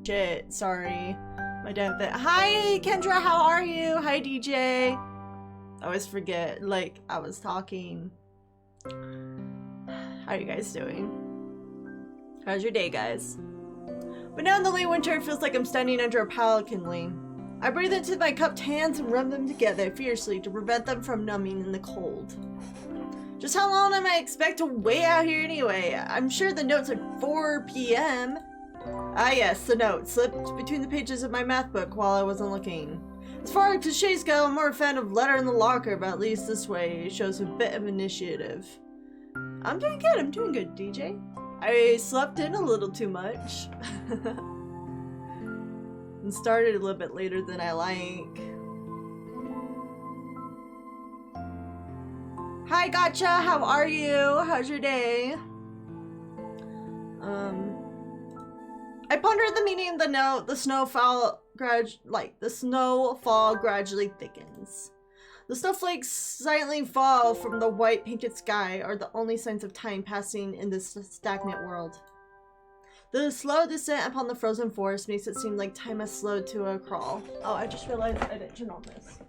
Shit, sorry. My damn thing. Hi, Kendra, how are you? Hi, DJ. I always forget, like, I was talking. How are you guys doing? How's your day, guys? But now in the late winter, it feels like I'm standing under a pile of kindling. I breathe into my cupped hands and rub them together fiercely to prevent them from numbing in the cold. Just how long am I expect to wait out here anyway? I'm sure the note's at 4 p.m. Ah yes, the note slipped between the pages of my math book while I wasn't looking. As far as cliches go, I'm more a fan of letter in the locker, but at least this way it shows a bit of initiative. I'm doing good, DJ. I slept in a little too much. And started a little bit later than I like. Hi, Gotcha, how are you? How's your day? I pondered the meaning of the note. The snowfall gradually thickens. The snowflakes silently fall from the white painted sky are the only signs of time passing in this stagnant world. The slow descent upon the frozen forest makes it seem like time has slowed to a crawl. Oh, I just realized I didn't turn on this.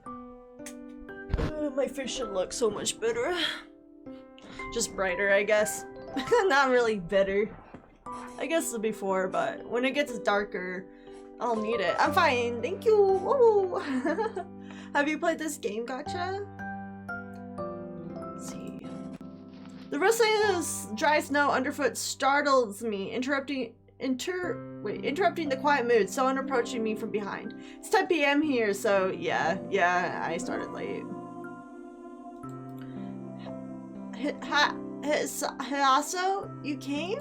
My face should look so much better. Just brighter, I guess. Not really better. I guess before, but when it gets darker, I'll need it. I'm fine, thank you. Woo. Have you played this game, Gotcha? Let's see. The rustling of the dry snow underfoot startles me, interrupting the quiet mood. Someone approaching me from behind. It's 10 p.m. here, so yeah, I started late. Hayaso, you came?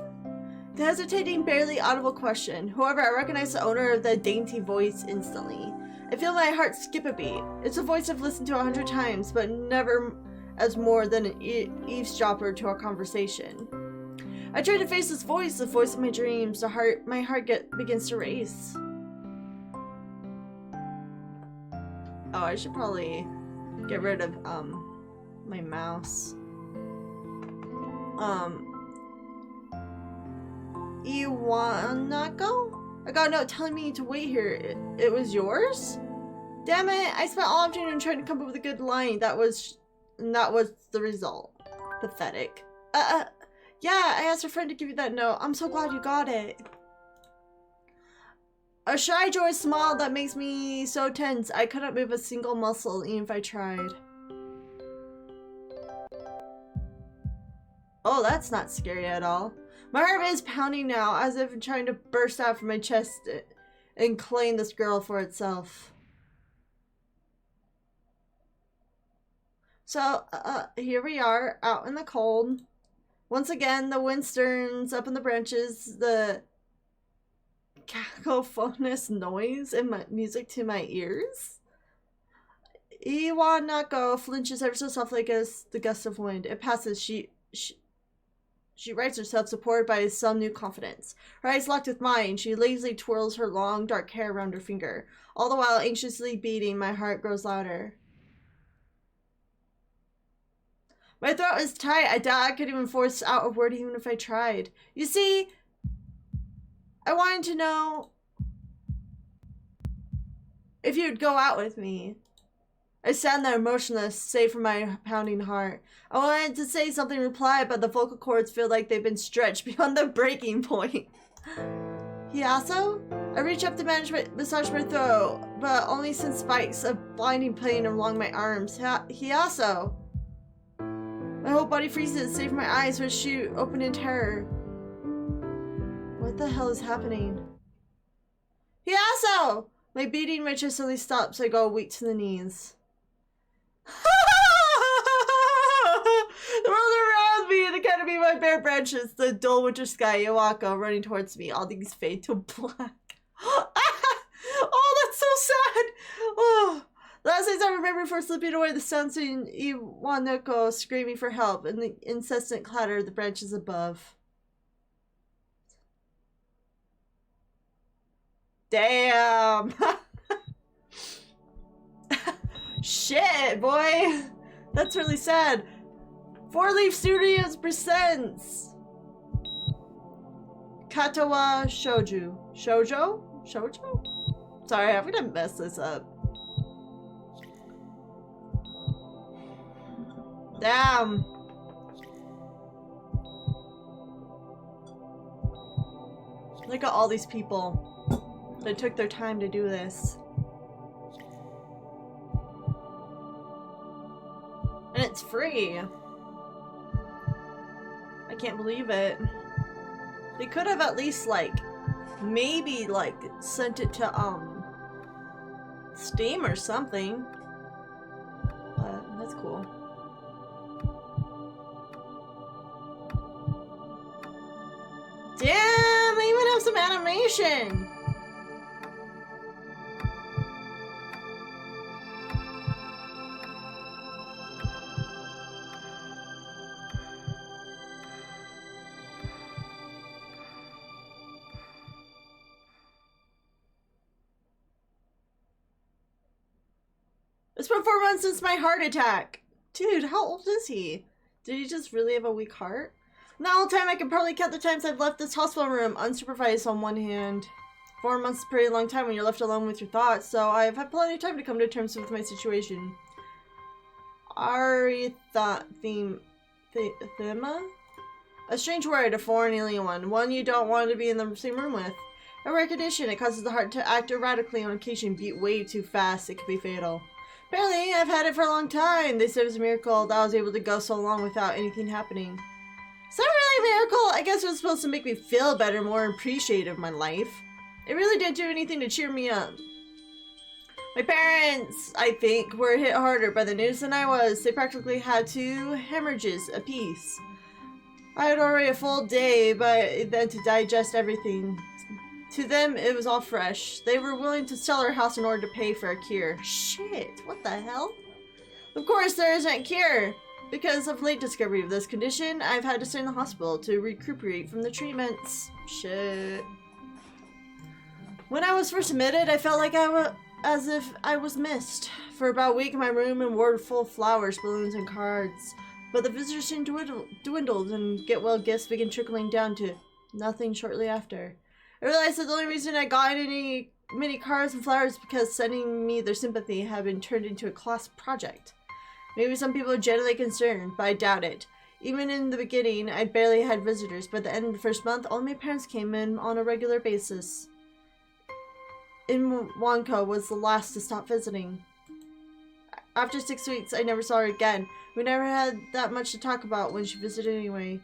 The hesitating, barely audible question. However, I recognize the owner of the dainty voice instantly. I feel my heart skip a beat. It's a voice I've listened to 100 times, but never as more than an eavesdropper to our conversation. I try to face this voice, the voice of my dreams. My heart begins to race. Oh, I should probably get rid of my mouse. Iwanako? I got a note telling me to wait here. It was yours? Damn it, I spent all afternoon trying to come up with a good line. That was the result. Pathetic. Yeah, I asked a friend to give you that note. I'm so glad you got it. A shy joy smile that makes me so tense I couldn't move a single muscle even if I tried. Oh, that's not scary at all. My heart is pounding now, as if trying to burst out from my chest and claim this girl for itself. So, here we are, out in the cold. Once again, the wind stirs up in the branches, the cacophonous noise and music to my ears. Iwanako flinches ever so softly against the gust of wind. It passes. She rights herself, supported by some new confidence. Her eyes locked with mine, she lazily twirls her long, dark hair around her finger. All the while, anxiously beating, my heart grows louder. My throat is tight. I doubt I could even force out a word even if I tried. You see, I wanted to know if you'd go out with me. I stand there motionless, save for my pounding heart. I wanted to say something in reply, but the vocal cords feel like they've been stretched beyond the breaking point. Hiyaso? I reach up to massage my throat, but only sends spikes of blinding pain along my arms. Hiyaso! My whole body freezes, save for my eyes which shoot open in terror. What the hell is happening? Hiyaso! My beating in my chest suddenly stops. I go weak to the knees. The world around me, the canopy of my bare branches, the dull winter sky, Iwako running towards me. All these fade to black. Oh, that's so sad. Oh, the last things I remember before slipping away, the sounds of Iwanako screaming for help and the incessant clatter of the branches above. Damn. Shit, boy. That's really sad. 4 Leaf Studios presents Katawa Shouju. Shoujo? Shouju? Sorry, I'm gonna mess this up. Damn. Look at all these people that took their time to do this. And it's free. I can't believe it. They could have at least, like, maybe, like, sent it to, Steam or something. But that's cool. Damn, they even have some animation! It's been 4 months since my heart attack. Dude, how old is he? Did he just really have a weak heart? In the whole time, I can probably count the times I've left this hospital room unsupervised on one hand. 4 months is a pretty long time when you're left alone with your thoughts, so I've had plenty of time to come to terms with my situation. Thema? A strange word, a foreign alien one you don't want to be in the same room with. A rare condition, it causes the heart to act erratically on occasion, beat way too fast, it could be fatal. Apparently, I've had it for a long time. They said it was a miracle that I was able to go so long without anything happening. It's not really a miracle. I guess it was supposed to make me feel better, more appreciative of my life. It really didn't do anything to cheer me up. My parents, I think, were hit harder by the news than I was. They practically had 2 hemorrhages apiece. I had already a full day, but then to digest everything. To them, it was all fresh. They were willing to sell our house in order to pay for a cure. Shit, what the hell? Of course, there isn't a cure. Because of late discovery of this condition, I've had to stay in the hospital to recuperate from the treatments. Shit. When I was first admitted, I felt like as if I was missed. For about a week, my room and ward full of flowers, balloons, and cards. But the visitors soon dwindled, and get-well gifts began trickling down to nothing shortly after. I realized that the only reason I got many cards and flowers is because sending me their sympathy had been turned into a class project. Maybe some people are genuinely concerned, but I doubt it. Even in the beginning, I barely had visitors. By the end of the first month, all my parents came in on a regular basis. Wanko was the last to stop visiting. After 6 weeks, I never saw her again. We never had that much to talk about when she visited anyway.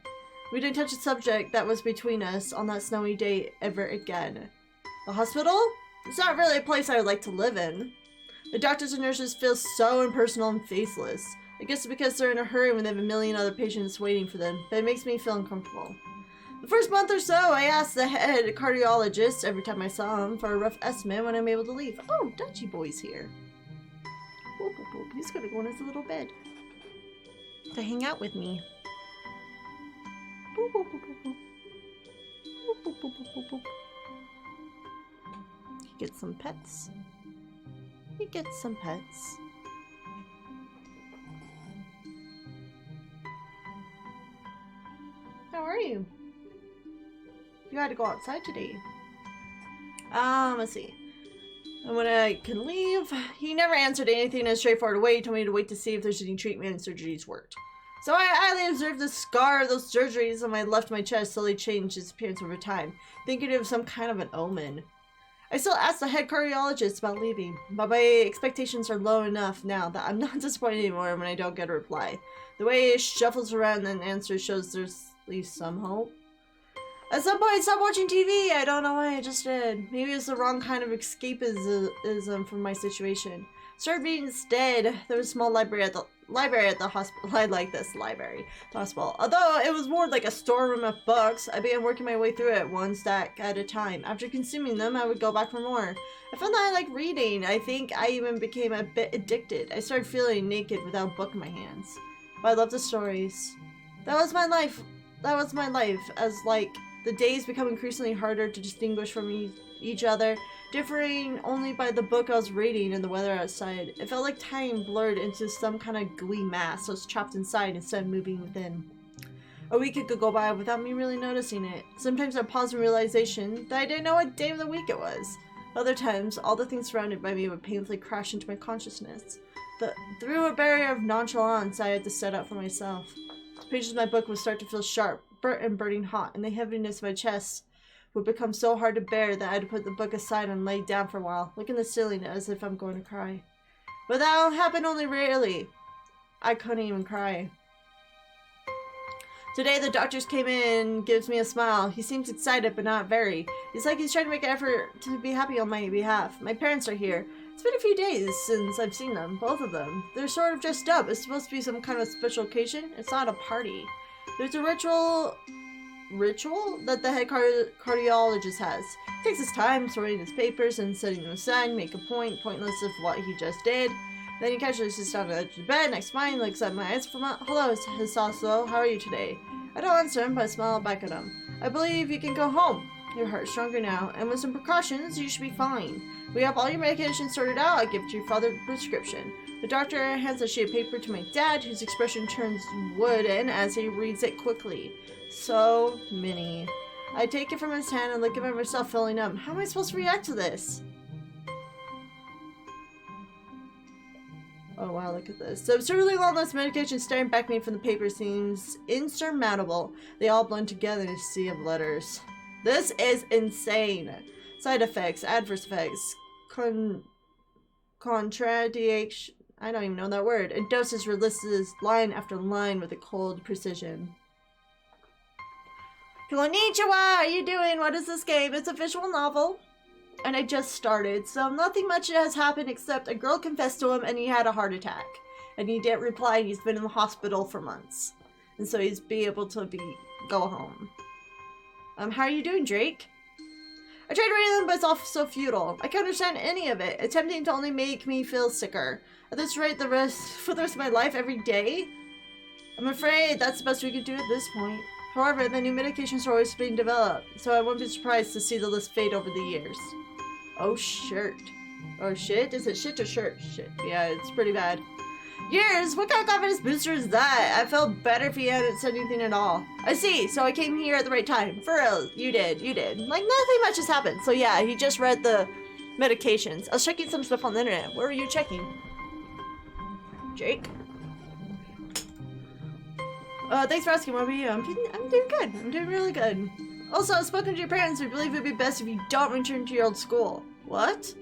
We didn't touch a subject that was between us on that snowy day ever again. The hospital? It's not really a place I would like to live in. The doctors and nurses feel so impersonal and faceless. I guess it's because they're in a hurry when they have a million other patients waiting for them, but it makes me feel uncomfortable. The first month or so, I asked the head cardiologist every time I saw him for a rough estimate when I'm able to leave. Oh, Dutchy boy's here. Boop, boop, boop. He's gonna go in his little bed to hang out with me. Boop, boop, boop, boop, boop. Boop, boop, boop, boop, boop, boop. Get some pets. He gets some pets. How are you? You had to go outside today. Let's see. And when I can leave, he never answered anything in a straightforward way. He told me to wait to see if there's any treatment and surgeries worked. So I idly observed the scar of those surgeries on my left my chest slowly changed its appearance over time, thinking it was some kind of an omen. I still ask the head cardiologist about leaving, but my expectations are low enough now that I'm not disappointed anymore when I don't get a reply. The way it shuffles around and answers shows there's at least some hope. At some point, stop watching TV. I don't know why I just did. Maybe it's the wrong kind of escapism from my situation. Started reading instead. There was a small library at the hospital. I like this library. The hospital. Although it was more like a storeroom of books, I began working my way through it one stack at a time. After consuming them, I would go back for more. I found that I like reading. I think I even became a bit addicted. I started feeling naked without a book in my hands. But I love the stories. That was my life. As like the days become increasingly harder to distinguish from each other, differing only by the book I was reading and the weather outside. It felt like time blurred into some kind of gooey mass. I was trapped inside instead of moving within. A week could go by without me really noticing it. Sometimes I paused in realization that I didn't know what day of the week it was. Other times, all the things surrounded by me would painfully crash into my consciousness. Through a barrier of nonchalance I had to set up for myself. The pages of my book would start to feel sharp, burnt and burning hot, and the heaviness of my chest would become so hard to bear that I had to put the book aside and lay down for a while, looking at the ceiling as if I'm going to cry. But that happened only rarely. I couldn't even cry. Today the doctors came in and gives me a smile. He seems excited, but not very. He's like he's trying to make an effort to be happy on my behalf. My parents are here. It's been a few days since I've seen them, both of them. They're sort of dressed up. It's supposed to be some kind of special occasion. It's not a party. There's a ritual that the head cardiologist has. He takes his time sorting his papers and setting them aside, make a pointless of what he just did. Then he casually sits down on the edge of the bed next to mine, looks at my eyes for a moment. Hello, Hisaso. How are you today? I don't answer him, but I smile back at him. I believe you can go home. Your heart's stronger now, and with some precautions, you should be fine. We have all your medication sorted out. I'll give to your father the prescription. The doctor hands a sheet of paper to my dad, whose expression turns wooden as he reads it quickly. So many. I take it from his hand and look at myself filling up. How am I supposed to react to this? Oh wow, look at this. The absurdly long list of medication staring back at me from the paper seems insurmountable. They all blend together in a sea of letters. This is insane. Side effects, adverse effects, contradiction. I don't even know that word. And doses listed line after line with a cold precision. Konnichiwa! How are you doing? What is this game? It's a visual novel. And I just started, so nothing much has happened except a girl confessed to him and he had a heart attack. And he didn't reply. He's been in the hospital for months. And so he's be able to go home. How are you doing, Drake? I tried reading them, but it's all so futile. I can't understand any of it, attempting to only make me feel sicker. At this rate, for the rest of my life, every day? I'm afraid that's the best we could do at this point. However, the new medications are always being developed, so I won't be surprised to see the list fade over the years. Oh, shirt. Oh, shit? Is it shit or shirt? Shit. Yeah, it's pretty bad. Years? What kind of confidence booster is that? I felt better if he hadn't said anything at all. I see, so I came here at the right time. For real, you did. Like, nothing much has happened. So yeah, he just read the medications. I was checking some stuff on the internet. What were you checking? Jake? Thanks for asking, what about you? I'm doing good. I'm doing really good. Also, I've spoken to your parents. We believe it'd be best if you don't return to your old school. What?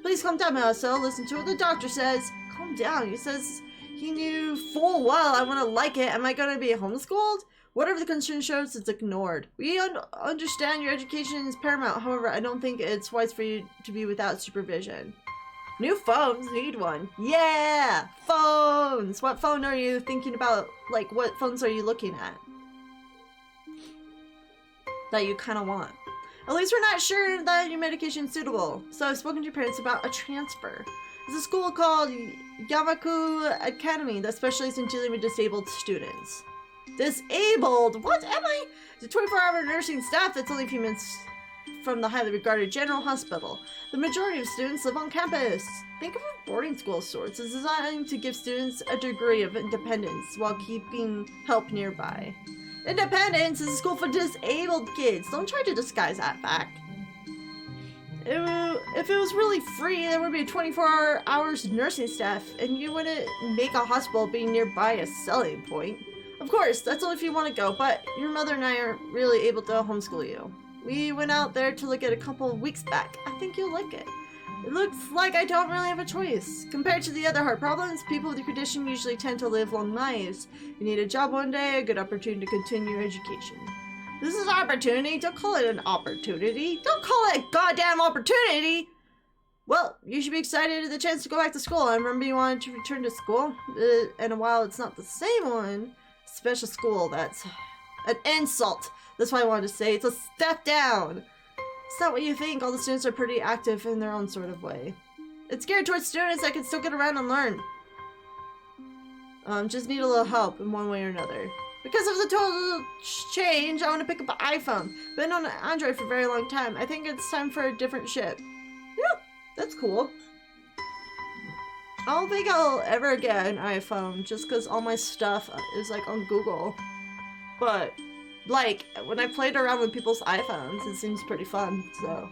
Please calm down, Maso. Listen to what the doctor says. Calm down. He says he knew full well I wouldn't like it. Am I going to be homeschooled? Whatever the concern shows, it's ignored. We understand your education is paramount. However, I don't think it's wise for you to be without supervision. New phones? Need one. Yeah! Phones! What phone are you thinking about? Like, what phones are you looking at? That you kind of want. At least we're not sure that your medication is suitable. So I've spoken to your parents about a transfer. There's a school called Yamaku Academy that specializes in dealing with disabled students. Disabled? What am I? The 24-hour nursing staff that's only a few minutes from the highly regarded general hospital. The majority of students live on campus. Think of a boarding school of sorts. It's designed to give students a degree of independence while keeping help nearby. Independence is a school for disabled kids. Don't try to disguise that fact. If it was really free, there would be 24 hours nursing staff, and you wouldn't make a hospital being nearby a selling point. Of course, that's only if you want to go, but your mother and I aren't really able to homeschool you. We went out there to look at a couple of weeks back. I think you'll like it. It looks like I don't really have a choice. Compared to the other heart problems, people with your condition usually tend to live long lives. You need a job one day, a good opportunity to continue your education. This is an opportunity. Don't call it an opportunity. Don't call it a goddamn opportunity! Well, you should be excited at the chance to go back to school. I remember you wanted to return to school. And while it's not the same one, special school, that's an insult. That's why I wanted to say it's a step down. It's not what you think. All the students are pretty active in their own sort of way. It's geared towards students that can still get around and learn. Just need a little help in one way or another. Because of the total change, I want to pick up an iPhone. Been on Android for a very long time. I think it's time for a different ship. Yeah, that's cool. I don't think I'll ever get an iPhone just because all my stuff is like on Google. But like, when I played around with people's iPhones, it seems pretty fun, so.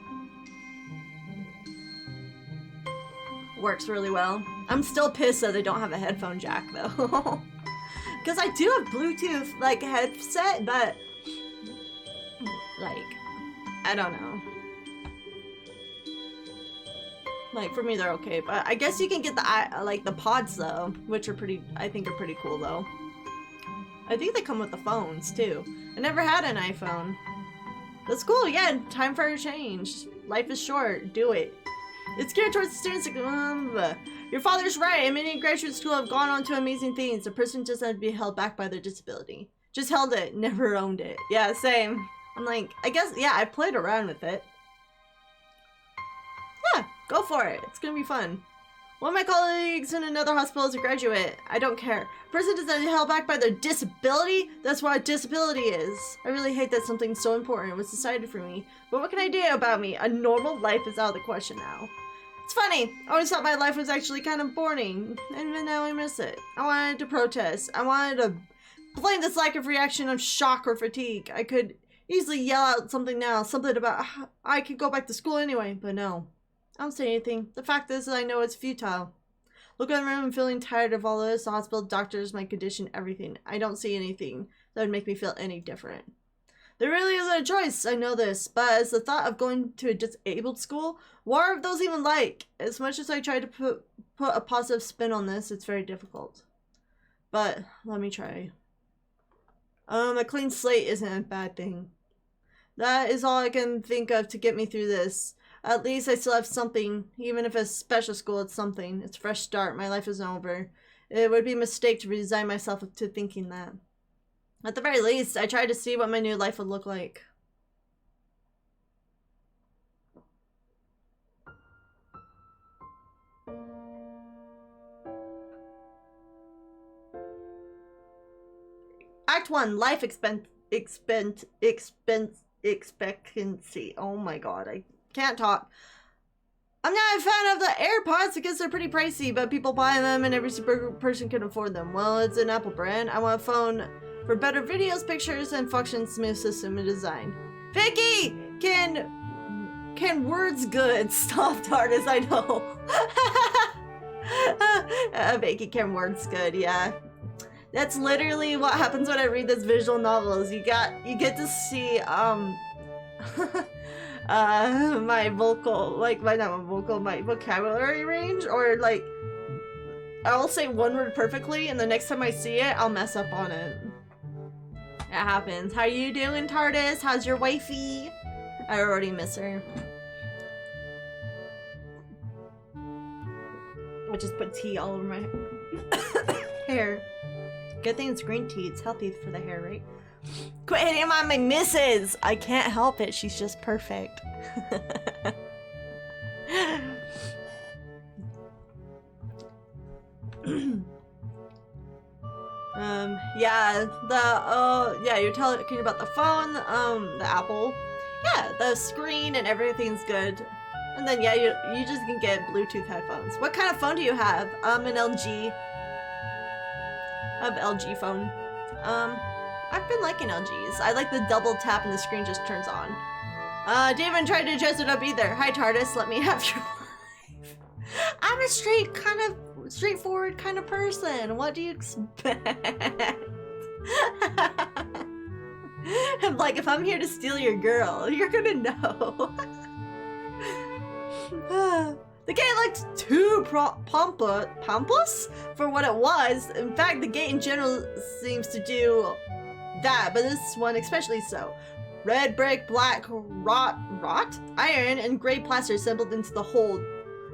works really well. I'm still pissed that they don't have a headphone jack though. Because I do have Bluetooth like headset, but like I don't know. Like for me they're okay, but I guess you can get the like the pods though, which are pretty, I think are pretty cool though. I think they come with the phones too. I never had an iPhone. That's cool, yeah, time for a change. Life is short, do it. It's geared towards the students. Your father's right, many in graduate school have gone on to amazing things. A person just had to be held back by their disability. Just held it, never owned it. Yeah, same. I'm like, I guess, yeah, I played around with it. Yeah, go for it. It's gonna be fun. One of my colleagues in another hospital is a graduate. I don't care. A person doesn't get held back by their disability? That's what a disability is. I really hate that something so important was decided for me. But what can I do about me? A normal life is out of the question now. It's funny. I always thought my life was actually kind of boring. And now I miss it. I wanted to protest. I wanted to blame this lack of reaction on shock or fatigue. I could easily yell out something now. Something about I could go back to school anyway. But no. I don't say anything. The fact is that I know it's futile. Look around the room, I'm feeling tired of all this. The hospital, doctors, my condition, everything. I don't see anything that would make me feel any different. There really isn't a choice, I know this, but as the thought of going to a disabled school, what are those even like? As much as I try to put a positive spin on this, it's very difficult. But let me try. A clean slate isn't a bad thing. That is all I can think of to get me through this. At least I still have something. Even if it's special school, it's something. It's a fresh start. My life isn't over. It would be a mistake to resign myself to thinking that. At the very least, I tried to see what my new life would look like. Act 1, life expectancy. Oh my god, I can't talk. I'm not a fan of the AirPods because they're pretty pricey, but people buy them and every super person can afford them. Well, it's an Apple brand. I want a phone for better videos, pictures, and functions, smooth system and design. Vicky! Can words good? Stop, artist, I know. Vicky, can words good, yeah. That's literally what happens when I read this visual novel is you get to see my my vocabulary range, or like I'll say one word perfectly and the next time I see it I'll mess up on it. It happens. How you doing, TARDIS? How's your wifey? I already miss her. I just put tea all over my hair. Good thing it's green tea. It's healthy for the hair, right? Quit hitting on my missus! I can't help it. She's just perfect. Yeah, you're talking about the phone, the Apple. Yeah, the screen and everything's good. And then yeah, you just can get Bluetooth headphones. What kind of phone do you have? An LG. I have LG phone. I've been liking LGs. I like the double tap and the screen just turns on. Didn't even try to dress it up either. Hi TARDIS, let me have your life. I'm a straightforward kind of person. What do you expect? I'm like, if I'm here to steal your girl, you're gonna know. The gate looked too pompous for what it was. In fact, the gate in general seems to do that, but this one especially so. Red brick, black wrought iron, and gray plaster assembled into the hole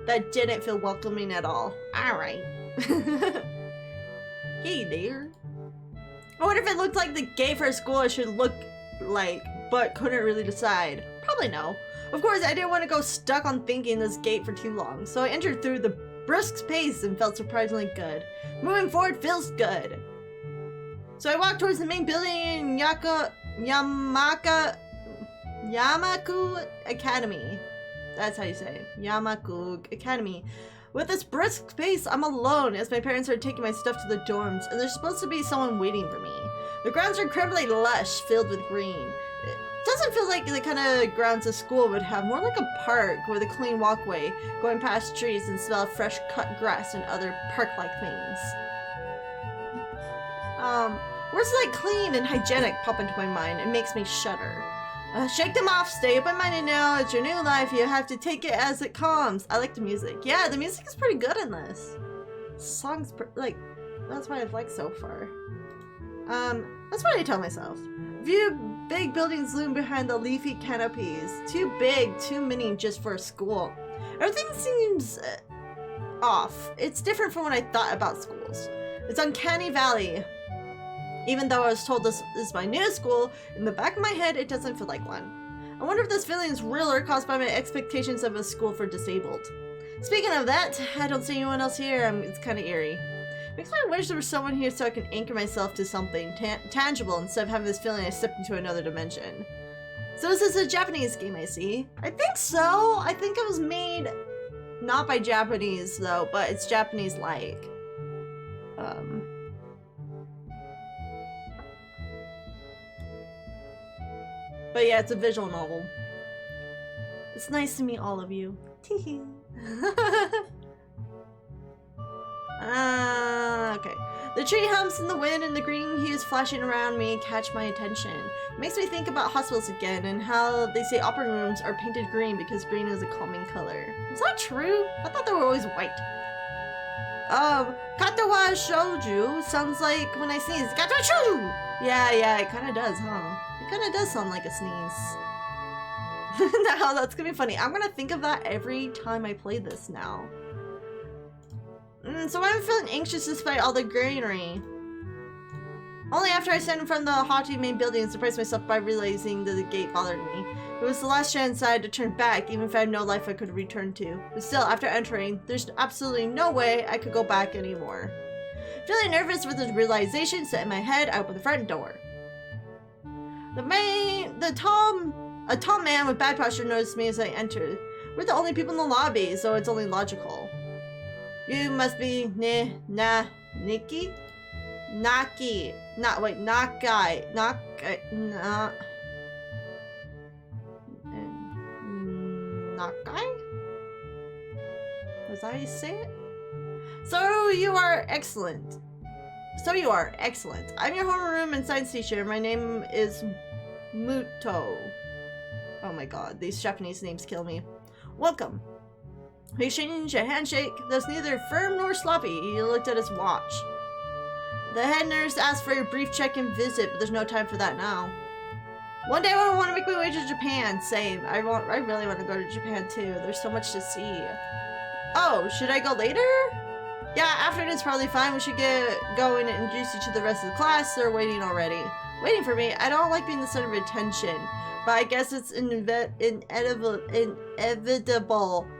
that didn't feel welcoming at all. Alright. Hey there. I wonder if it looked like the gate for a school I should look like, but couldn't really decide. Probably no. Of course, I didn't want to go stuck on thinking this gate for too long, so I entered through the brisk pace and felt surprisingly good. Moving forward feels good. So I walked towards the main building in Yamaku Academy. That's how you say it. Yamaku Academy. With this brisk pace, I'm alone as my parents are taking my stuff to the dorms, and there's supposed to be someone waiting for me. The grounds are incredibly lush, filled with green. Doesn't feel like the kind of grounds a school would have. More like a park with a clean walkway, going past trees and smell of fresh cut grass and other park-like things. Words like clean and hygienic pop into my mind. It makes me shudder. Shake them off. Stay open-minded now. It's your new life. You have to take it as it comes. I like the music. Yeah, the music is pretty good in this. Song's like, that's what I've liked so far. That's what I tell myself. View big buildings loom behind the leafy canopies. Too big, too many just for a school. Everything seems off. It's different from what I thought about schools. It's uncanny valley. Even though I was told this is my new school, in the back of my head, it doesn't feel like one. I wonder if this feeling is real or caused by my expectations of a school for disabled. Speaking of that, I don't see anyone else here. It's kind of eerie. Makes me wish there was someone here so I can anchor myself to something tangible instead of having this feeling I stepped into another dimension. So this is a Japanese game, I see. I think so. I think it was made not by Japanese though, but it's Japanese-like. But yeah, it's a visual novel. It's nice to meet all of you. Okay. The tree hums in the wind and the green hues flashing around me catch my attention. It makes me think about hospitals again and how they say operating rooms are painted green because green is a calming color. Is that true? I thought they were always white. Katawa Shouju sounds like when I sneeze. Katawa Shouju! Yeah, it kind of does, huh? It kind of does sound like a sneeze. Now, that's gonna be funny. I'm gonna think of that every time I play this now. So I'm feeling anxious despite all the greenery. Only after I stand in front of the haughty main building and surprise myself by realizing that the gate bothered me. It was the last chance I had to turn back, even if I had no life I could return to. But still, after entering, there's absolutely no way I could go back anymore. Feeling nervous with the realization set in my head, I opened the front door. A tall man with bad posture noticed me as I entered. We're the only people in the lobby, so it's only logical. You must be Naki? Nakai. Was that how you say it? So you are excellent. I'm your homeroom and science teacher. My name is Muto. Oh my god, these Japanese names kill me. Welcome. We exchanged a handshake that's neither firm nor sloppy. He looked at his watch. The head nurse asked for a brief check-in visit, but there's no time for that now. One day I want to make my way to Japan. Same. I really want to go to Japan too. There's so much to see. Oh, should I go later? Yeah, afternoon's probably fine. We should get going and introduce you to the rest of the class. They're waiting already. Waiting for me? I don't like being the center of attention, but I guess it's inevitable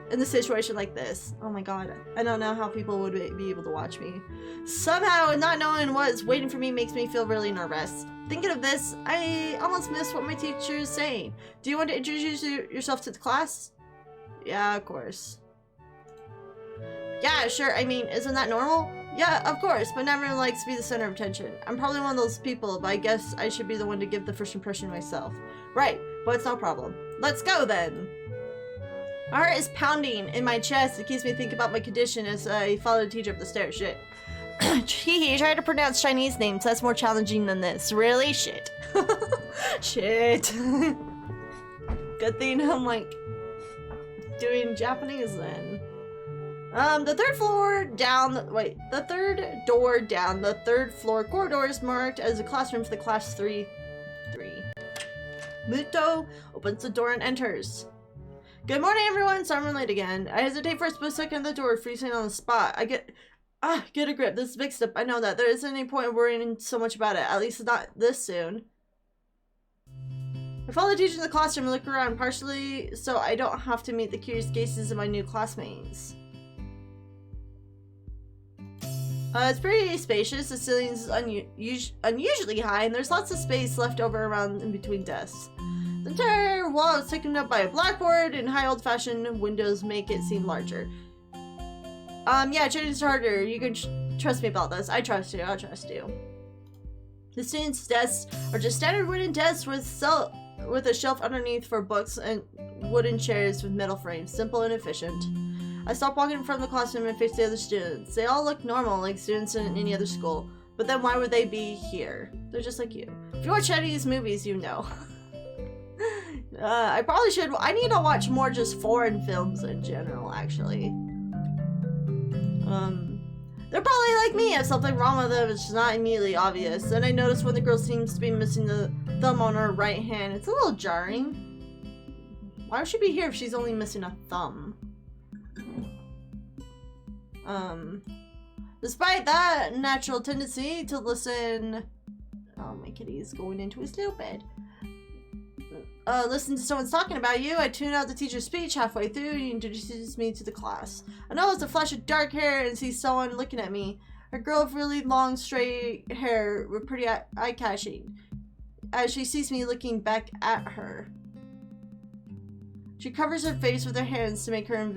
in a situation like this. Oh my god, I don't know how people would be able to watch me. Somehow, not knowing what's waiting for me makes me feel really nervous. Thinking of this, I almost missed what my teacher is saying. Do you want to introduce yourself to the class? Yeah, of course. Yeah, sure. I mean, isn't that normal? Yeah, of course, but everyone likes to be the center of attention. I'm probably one of those people, but I guess I should be the one to give the first impression myself. Right, but it's no problem. Let's go then. My heart is pounding in my chest. It keeps me thinking about my condition as I follow the teacher up the stairs. Shit. He tried to pronounce Chinese names. That's more challenging than this. Really? Shit. Shit. Good thing I'm like doing Japanese then. The third door down the third floor corridor is marked as a classroom for the class 3. Muto opens the door and enters. Good morning, everyone. Sorry I'm late again. I hesitate for a split second at the door, freezing on the spot. Get a grip. This is a big step. I know that. There isn't any point in worrying so much about it. At least not this soon. I follow the teacher in the classroom and look around, partially so I don't have to meet the curious gazes of my new classmates. It's pretty spacious. The ceiling is unusually high, and there's lots of space left over around in between desks. The entire wall is taken up by a blackboard, and high old-fashioned windows make it seem larger. Yeah, Chinese is harder. You can trust me about this. I trust you. I'll trust you. The students' desks are just standard wooden desks with with a shelf underneath for books and wooden chairs with metal frames. Simple and efficient. I stopped walking in front of the classroom and faced the other students. They all look normal, like students in any other school. But then why would they be here? They're just like you. If you watch Chinese movies, you know. I probably should. I need to watch more just foreign films in general, actually. They're probably like me. If something wrong with them, it's not immediately obvious. Then I noticed when the girl seems to be missing the thumb on her right hand. It's a little jarring. Why would she be here if she's only missing a thumb? Despite that natural tendency to listen... Oh, my kitty's going into his little bed. Listen to someone's talking about you. I tune out the teacher's speech halfway through. He introduces me to the class. I notice a flash of dark hair and see someone looking at me. A girl with really long, straight hair with pretty eye-catching. As she sees me looking back at her. She covers her face with her hands to make her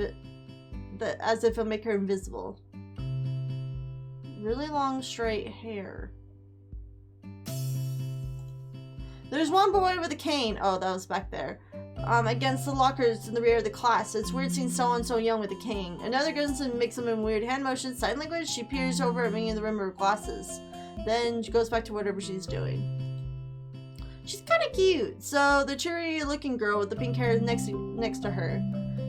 as if it'll make her invisible. Really long, straight hair. There's one boy with a cane. Oh, that was back there. Against the lockers in the rear of the class. It's weird seeing someone so young with a cane. Another goes and makes some weird hand motions. Sign language. She peers over at me in the rim of her glasses. Then she goes back to whatever she's doing. She's kind of cute. So the cheery-looking girl with the pink hair is next to her.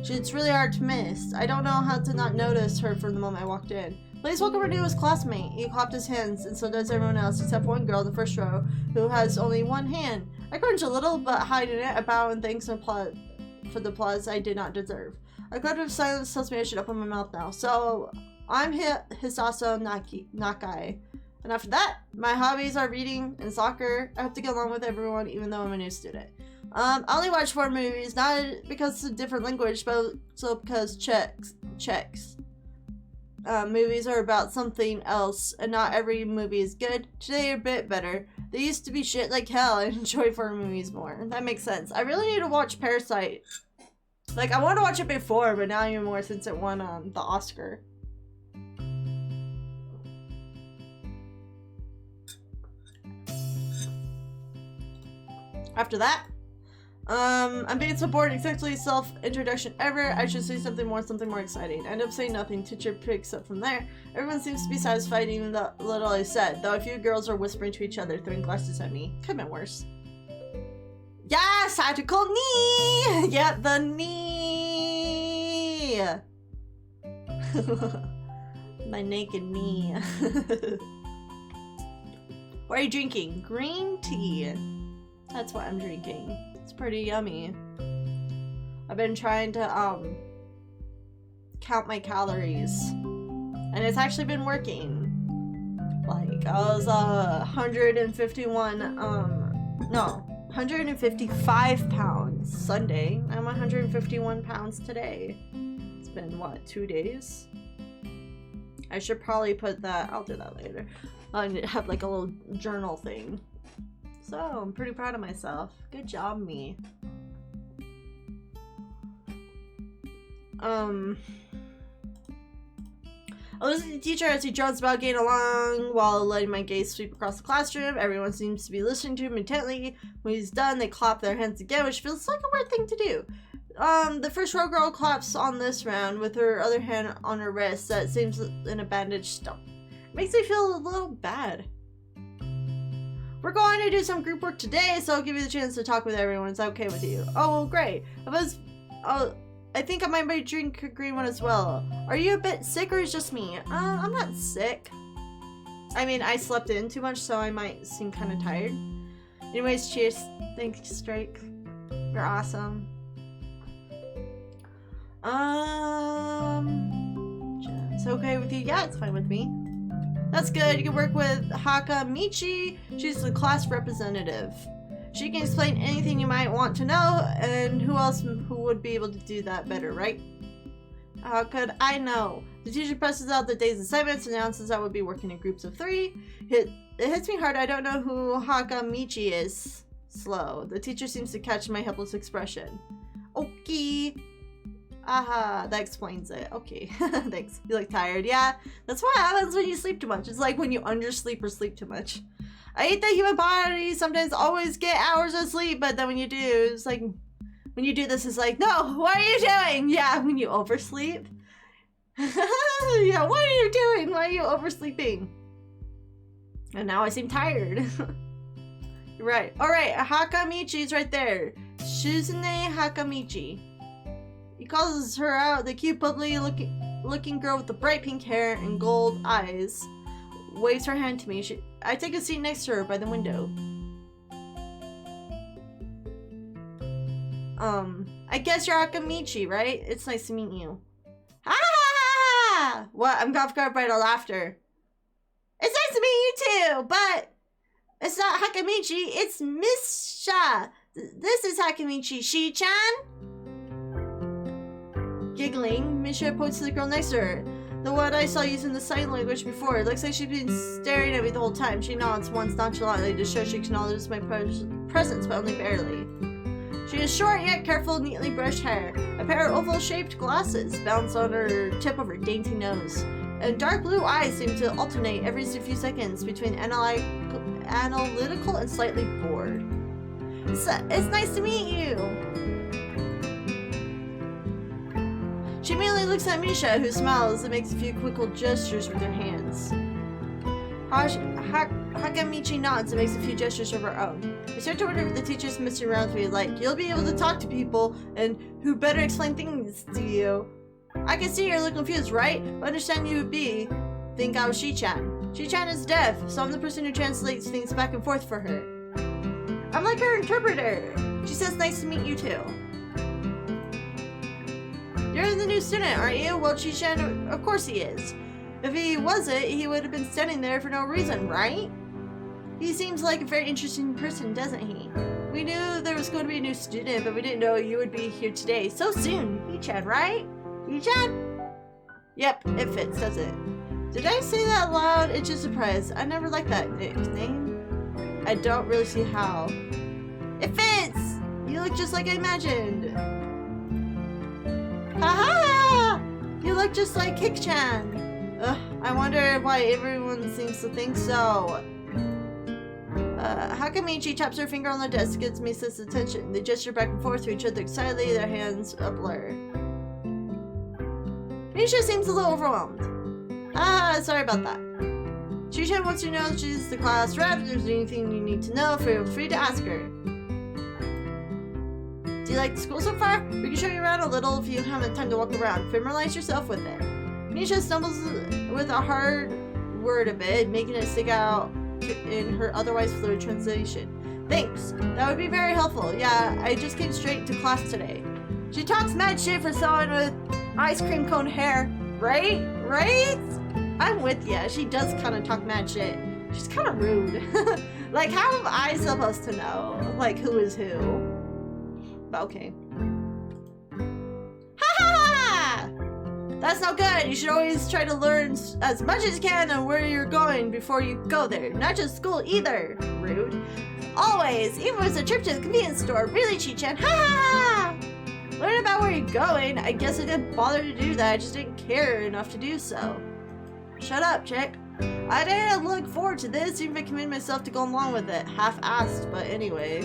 It's really hard to miss. I don't know how to not notice her from the moment I walked in. Please welcome our newest classmate. He clapped his hands, and so does everyone else, except one girl in the first row, who has only one hand. I cringe a little, but hiding it, I bow and thanks and applaud for the applause I did not deserve. A cloud of silence tells me I should open my mouth now. So, I'm Hisaso Nakai. And after that, my hobbies are reading and soccer. I have to get along with everyone, even though I'm a new student. I only watch 4 movies, not because it's a different language, but also because checks. Movies are about something else, and not every movie is good. Today they're a bit better. They used to be shit like hell. I enjoy foreign movies more. That makes sense. I really need to watch Parasite. Like, I wanted to watch it before, but now even more since it won the Oscar. After that, I'm being so bored. Exactly self-introduction ever. I should say something more exciting. I end up saying nothing. Teacher picks up from there. Everyone seems to be satisfied, even the little I said. Though a few girls are whispering to each other, throwing glasses at me. Could've been worse. Yes, tactical knee. Yeah, the knee. My naked knee. What are you drinking? Green tea. That's what I'm drinking. It's pretty yummy. I've been trying to count my calories, and it's actually been working. Like, I was 155 pounds Sunday. I'm 151 pounds today. It's been what, 2 days? I should probably put that, I'll do that later. I have like a little journal thing. So, I'm pretty proud of myself. Good job, me. I listen to the teacher as he drones about getting along while letting my gaze sweep across the classroom. Everyone seems to be listening to him intently. When he's done, they clap their hands again, which feels like a weird thing to do. The first row girl claps on this round with her other hand on her wrist that seems in a bandaged stump. It makes me feel a little bad. We're going to do some group work today, so I'll give you the chance to talk with everyone. Is that okay with you? Oh, well, great. I think I might drink a green one as well. Are you a bit sick or is it just me? I'm not sick. I mean, I slept in too much, so I might seem kind of tired. Anyways, cheers. Thanks, Strike. You're awesome. It's okay with you? Yeah, it's fine with me. That's good. You can work with Haka Michi. She's the class representative. She can explain anything you might want to know, and who would be able to do that better, right? How could I know? The teacher presses out the day's assignments and announces I would be working in groups of 3. It hits me hard. I don't know who Haka Michi is. Slow. The teacher seems to catch my helpless expression. Okay. Aha, that explains it. Okay, thanks. You look tired. Yeah, that's what happens when you sleep too much. It's like when you undersleep or sleep too much. I hate the human body. Sometimes always get hours of sleep, but then when you do, it's like, when you do this, it's like, no, what are you doing? Yeah, when you oversleep. Yeah, what are you doing? Why are you oversleeping? And now I seem tired. You're right. Alright, Hakamichi's right there. Shizune Hakamichi. He calls her out, the cute, bubbly looking girl with the bright pink hair and gold eyes. Waves her hand to me. I take a seat next to her by the window. I guess you're Hakamichi, right? It's nice to meet you. Ah! What? I'm off guard by the laughter. It's nice to meet you too, but it's not Hakamichi, it's Misha. This is Hakamichi. Shi-chan? Giggling, Misha points to the girl next to her. The one I saw using the sign language before. It looks like she's been staring at me the whole time. She nods once nonchalantly to show she acknowledges my presence, but only barely. She has short yet careful, neatly brushed hair. A pair of oval-shaped glasses bounce on her tip of her dainty nose. And dark blue eyes seem to alternate every few seconds between analytical and slightly bored. It's nice to meet you! She immediately looks at Misha, who smiles and makes a few quick gestures with her hands. Hakamichi nods and makes a few gestures of her own. I start to wonder if the teacher's messing around with me, like, you'll be able to talk to people, and who better explain things to you. I can see you're a little confused, right? But understand you would think I was Shi-chan. Shi-chan is deaf, so I'm the person who translates things back and forth for her. I'm like her interpreter. She says nice to meet you too. You're the new student, aren't you? Well, Shi-chan, of course he is. If he wasn't, he would have been standing there for no reason, right? He seems like a very interesting person, doesn't he? We knew there was going to be a new student, but we didn't know you would be here today. So soon. Shi-chan, right? Shi-chan? Yep, it fits, does it? Did I say that loud? It's just a surprise. I never liked that nickname. I don't really see how. It fits! You look just like I imagined. Haha! You look just like Kik-chan. Ugh, I wonder why everyone seems to think so. Hakamichi taps her finger on the desk, gets Misa's attention. They gesture back and forth to each other excitedly, their hands a blur. Misha seems a little overwhelmed. Sorry about that. Shi-chan wants you to know she's the class rep. If there's anything you need to know, feel free to ask her. Do you like the school so far? We can show you around a little if you haven't time to walk around. Familiarize yourself with it. Misha stumbles with a hard word a bit, making it stick out in her otherwise fluid translation. Thanks. That would be very helpful. Yeah, I just came straight to class today. She talks mad shit for someone with ice cream cone hair. Right? Right? I'm with ya. She does kind of talk mad shit. She's kind of rude. Like, how am I supposed to know, like, who is who? But okay. Ha ha ha! That's no good. You should always try to learn as much as you can on where you're going before you go there. Not just school either. Rude. Always. Even if it's a trip to the convenience store. Really, Chi-chan. Ha ha! Learn about where you're going. I guess I didn't bother to do that. I just didn't care enough to do so. Shut up, chick. I didn't look forward to this, even if I committed myself to go along with it. Half-assed, but anyway.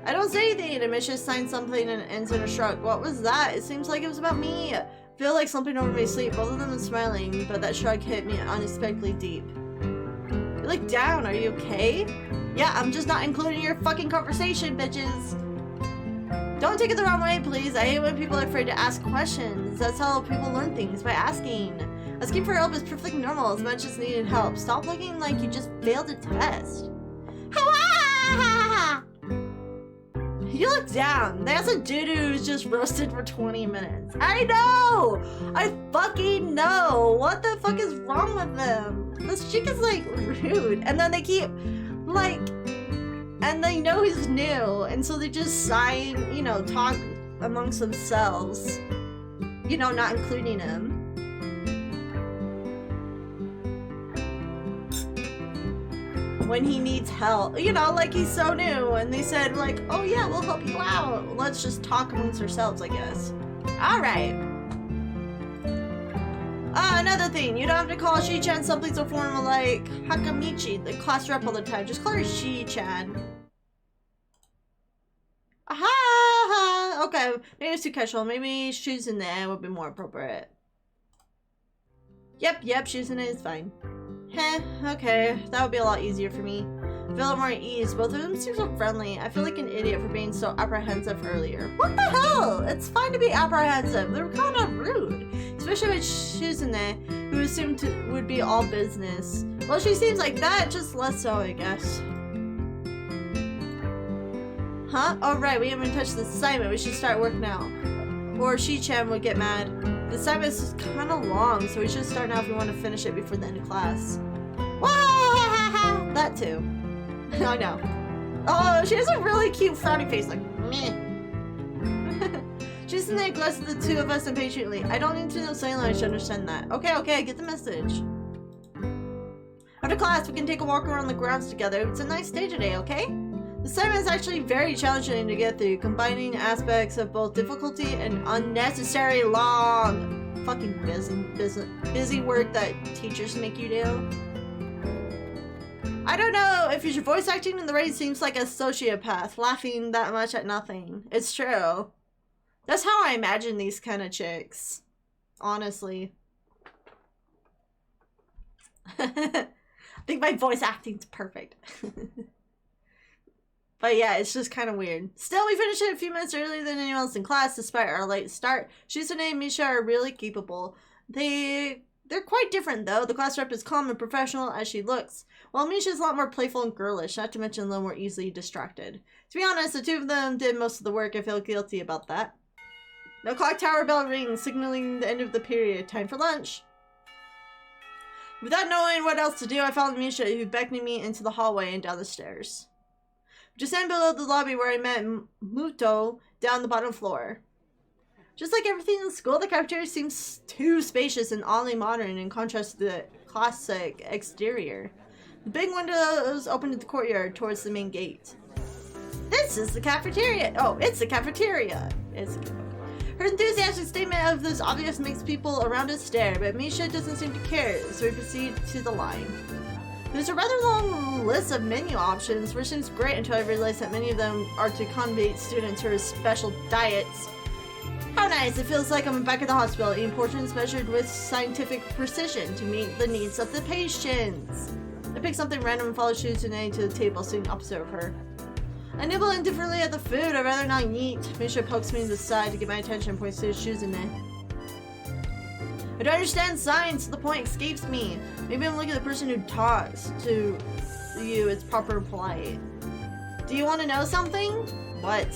I don't say anything, and Misha signs something and ends in a shrug. What was that? It seems like it was about me. I feel like something over my sleep. Both of them are smiling, but that shrug hit me unexpectedly deep. You look down. Are you okay? Yeah, I'm just not including your fucking conversation, bitches. Don't take it the wrong way, please. I hate when people are afraid to ask questions. That's how people learn things, by asking. Asking for help is perfectly normal as much as needing help. Stop looking like you just failed a test. You look down. That's a dude who's just roasted for 20 minutes. I know! I fucking know! What the fuck is wrong with them? This chick is like rude. And then they keep like, and they know he's new. And so they just sign, you know, talk amongst themselves. You know, not including him. When he needs help, you know, like he's so new, and they said like, oh yeah, we'll help you out. Let's just talk amongst ourselves, I guess. All right. Another thing, you don't have to call Chichi Chan something so formal like Hakamichi, the class rep all the time. Just call her Chichi Chan. Aha! Okay, maybe it's too casual. Maybe shoes in there would be more appropriate. Yep, shoes in it is fine. Heh, okay, that would be a lot easier for me. I feel a lot more at ease. Both of them seem so friendly. I feel like an idiot for being so apprehensive earlier. What the hell? It's fine to be apprehensive. They were kind of rude. Especially with Shizune, who assumed would be all business. Well, she seems like that, just less so, I guess. Huh? Oh right, we haven't touched the assignment. We should start work now. Or Shi-chan would get mad. The assignment is kind of long, so we should start now if we want to finish it before the end of class. Wah! That too. I know. Oh, she has a really cute frowny face, like meh. She's in the glass of the two of us impatiently. I don't need to know sign language to understand that. Okay, I get the message. After class, we can take a walk around the grounds together. It's a nice day today, okay? The assignment is actually very challenging to get through, combining aspects of both difficulty and unnecessary long fucking busy work that teachers make you do. I don't know if your voice acting in the rain seems like a sociopath, laughing that much at nothing. It's true. That's how I imagine these kind of chicks. Honestly. I think my voice acting's perfect. But yeah, it's just kind of weird. Still, we finished it a few minutes earlier than anyone else in class, despite our late start. Shizune and Misha are really capable. They're quite different, though. The class rep is calm and professional as she looks, while Misha's a lot more playful and girlish, not to mention a little more easily distracted. To be honest, the two of them did most of the work. I feel guilty about that. The clock tower bell rings, signaling the end of the period. Time for lunch. Without knowing what else to do, I followed Misha, who beckoned me into the hallway and down the stairs. Just down below the lobby where I met Muto down the bottom floor. Just like everything in the school, the cafeteria seems too spacious and oddly modern in contrast to the classic exterior. The big windows open to the courtyard towards the main gate. This is the cafeteria! Oh, it's the cafeteria! Her enthusiastic statement of this obvious makes people around us stare, but Misha doesn't seem to care, so we proceed to the line. There's a rather long list of menu options, which seems great until I realized that many of them are to accommodate students who have special diets. How nice! It feels like I'm back at the hospital, eating portions measured with scientific precision to meet the needs of the patients. I pick something random and follow Shizune to the table sitting opposite of her. I nibble indifferently at the food. I'd rather not eat. Misha pokes me in the side to get my attention and points to his shoes in it. I don't understand science, so the point escapes me. Maybe I'm looking at the person who talks to you. It's proper and polite. Do you want to know something? What?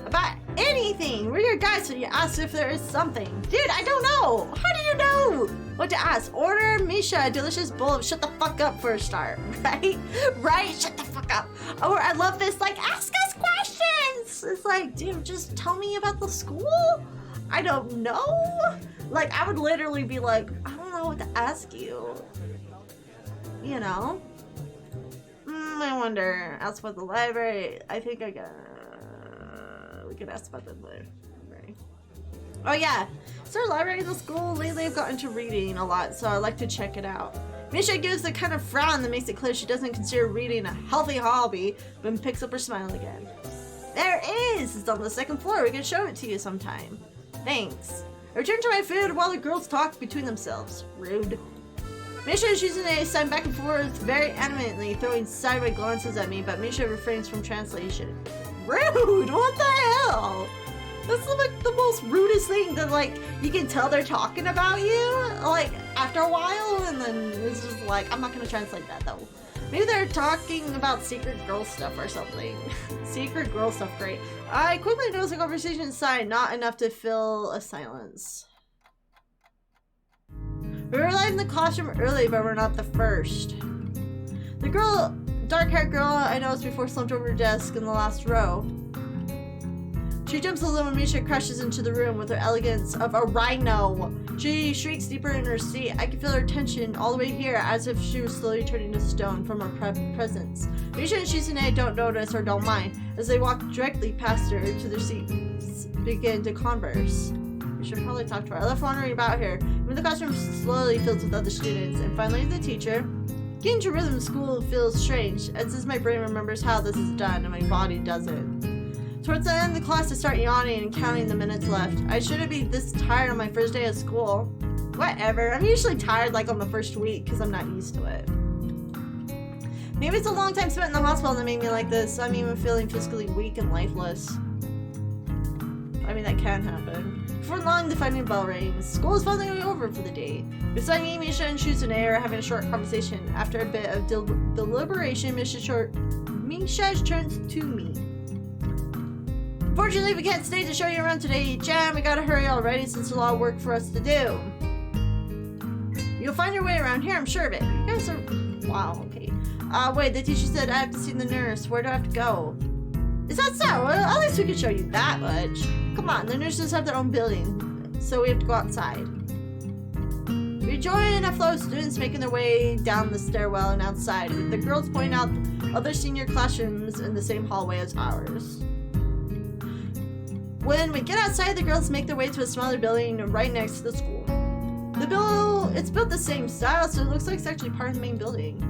About anything. We're your guys, so you asked if there is something. Dude, I don't know. How do you know what to ask? Order Misha a delicious bowl of shut the fuck up for a start, right? Right? Shut the fuck up. Or I love this, like, ask us questions. It's like, dude, just tell me about the school. I don't know. Like, I would literally be like, I don't know what to ask you. You know? I wonder. Ask about the library. I think I got. We could ask about the library. Oh yeah, is there a library in the school? Lately I've gotten to reading a lot, so I like to check it out. Misha gives the kind of frown that makes it clear she doesn't consider reading a healthy hobby, but picks up her smile again. There is! It's on the second floor. We can show it to you sometime. Thanks. I return to my food while the girls talk between themselves. Rude. Misha and Shizune stand back and forth very animatedly, throwing sideways glances at me, but Misha refrains from translation. Rude! What the hell? That's like the most rudest thing that, like, you can tell they're talking about you, like, after a while, and then it's just like, I'm not gonna translate that though. Maybe they're talking about secret girl stuff or something. Secret girl stuff, great. I quickly notice the conversation inside, not enough to fill a silence. We arrived in the classroom early, but we're not the first. The girl, dark-haired girl I noticed before slumped over her desk in the last row. She jumps a little when Misha crashes into the room with her elegance of a rhino. She shrieks deeper in her seat. I can feel her tension all the way here, as if she was slowly turning to stone from her presence. Misha and Shizune don't notice or don't mind, as they walk directly past her to their seats, begin to converse. should probably talk to her. I left wandering about here. When the classroom slowly fills with other students, and finally the teacher. Getting to rhythm in school feels strange, as if my brain remembers how this is done and my body doesn't. Towards the end of the class, I start yawning and counting the minutes left. I shouldn't be this tired on my first day of school. Whatever. I'm usually tired like on the first week because I'm not used to it. Maybe it's a long time spent in the hospital that made me like this, so I'm even feeling physically weak and lifeless. I mean, that can happen. Before long, the final bell rings. School is finally over for the day. Beside me, Misha and Shuz and I are having a short conversation. After a bit of deliberation, Misha turns to me. Unfortunately, we can't stay to show you around today, Jan. We gotta hurry already since there's a lot of work for us to do. You'll find your way around here, I'm sure of it. You guys are... Wow, okay. Wait, the teacher said I have to see the nurse. Where do I have to go? Is that so? Well, at least we could show you that much. Come on, the nurses have their own building, so we have to go outside. We join a flow of students making their way down the stairwell and outside, with the girls pointing out other senior classrooms in the same hallway as ours. When we get outside, the girls make their way to a smaller building right next to the school. It's built the same style, so it looks like it's actually part of the main building.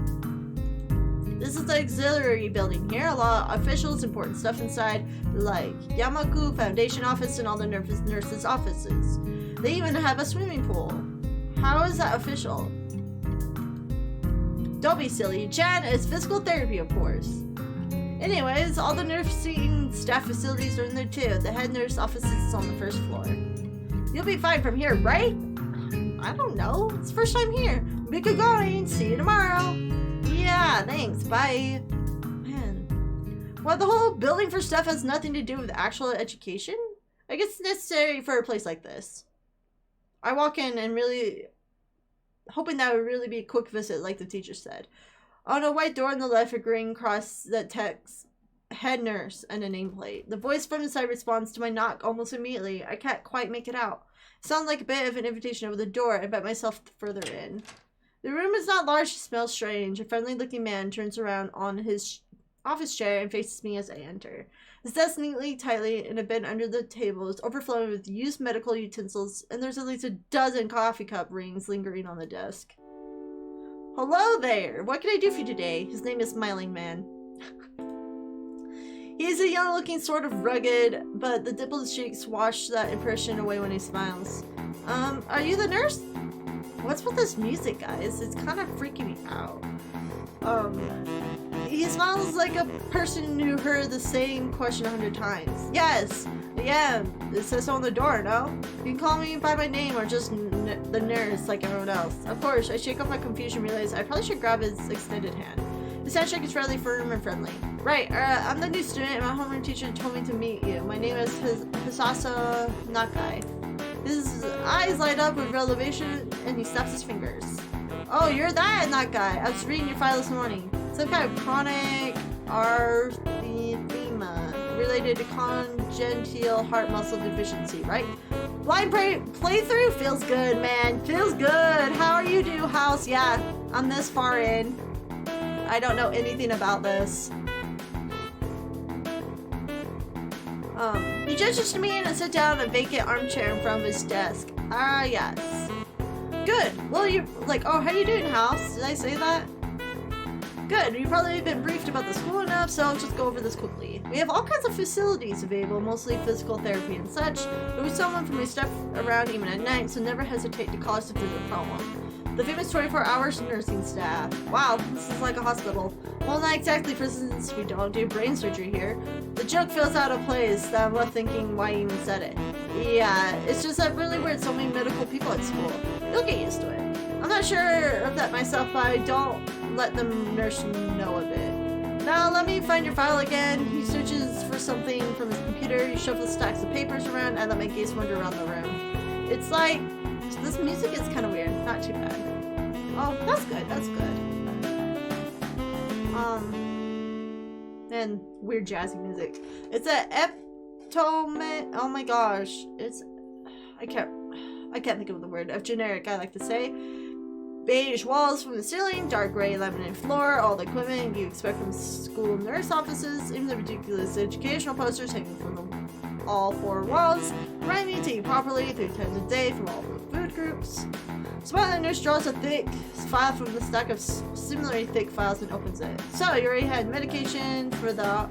This is the auxiliary building here. A lot of officials, important stuff inside, like Yamaku, Foundation Office, and all the nurses' offices. They even have a swimming pool. How is that official? Don't be silly. Jan is physical therapy, of course. Anyways, all the nursing staff facilities are in there too. The head nurse office is on the first floor. You'll be fine from here, right? I don't know. It's the first time here. We could go and see you tomorrow. Yeah, thanks. Bye. Man. Well, the whole building for stuff has nothing to do with actual education? I guess it's necessary for a place like this. I walk in and really hoping that would really be a quick visit like the teacher said. On a white door on the left, a green cross that texts head nurse and a nameplate. The voice from inside responds to my knock almost immediately. I can't quite make it out. It sounds like a bit of an invitation over the door. I bet myself further in. The room is not large, it smells strange. A friendly-looking man turns around on his office chair and faces me as I enter. His desk neatly, tightly, in a bin under the table is overflowing with used medical utensils, and there's at least a dozen coffee cup rings lingering on the desk. Hello there! What can I do for you today? His name is Smiling Man. He is a young-looking, sort of rugged, but the dimpled cheeks wash that impression away when he smiles. Are you the nurse? What's with this music, guys? It's kind of freaking me out. He smiles like a person who heard the same question 100 times. Yes, yeah, it says so on the door, no? You can call me by my name or just the nurse like everyone else. Of course, I shake off my confusion and realize I probably should grab his extended hand. His handshake is fairly firm and friendly. Right, I'm the new student and my homeroom teacher told me to meet you. My name is Hisasa Nakai. His eyes light up with revelation and he snaps his fingers. Oh, you're that guy. I was reading your file this morning. Some kind of chronic arrhythmia related to congenital heart muscle deficiency, right? Blind playthrough feels good, man. Feels good. How are you, House? Yeah, I'm this far in. I don't know anything about this. He gestures to me and sits down in a vacant armchair in front of his desk. Ah, yes. Good. Well, you oh, how you doing, House? Did I say that? Good. You've probably been briefed about the school enough, so I'll just go over this quickly. We have all kinds of facilities available, mostly physical therapy and such, but with someone from your stuff around even at night, so never hesitate to call us if there's a problem. The famous 24 hours nursing staff. Wow, this is like a hospital. Well, not exactly, for instance, we don't do brain surgery here. The joke feels out of place, that I'm left thinking why you even said it. Yeah, it's just that really weird, so many medical people at school. You'll get used to it. I'm not sure of that myself, but I don't let the nurse know of it. Now, let me find your file again. He searches for something from his computer, he shuffles stacks of papers around, and let my gaze wander around the room. It's like, this music is kind of weird, not too bad. Oh, that's good, that's good. And weird jazzy music. It's a epitome, oh my gosh, it's, I can't think of the word, of generic, I like to say. Beige walls from the ceiling, dark gray laminated floor, all the equipment you expect from school nurse offices, even the ridiculous educational posters hanging from the all 4 walls, remind me to eat properly 3 times a day from all food groups. Smiling nurse draws a thick file from the stack of similarly thick files and opens it. So, you already had medication for the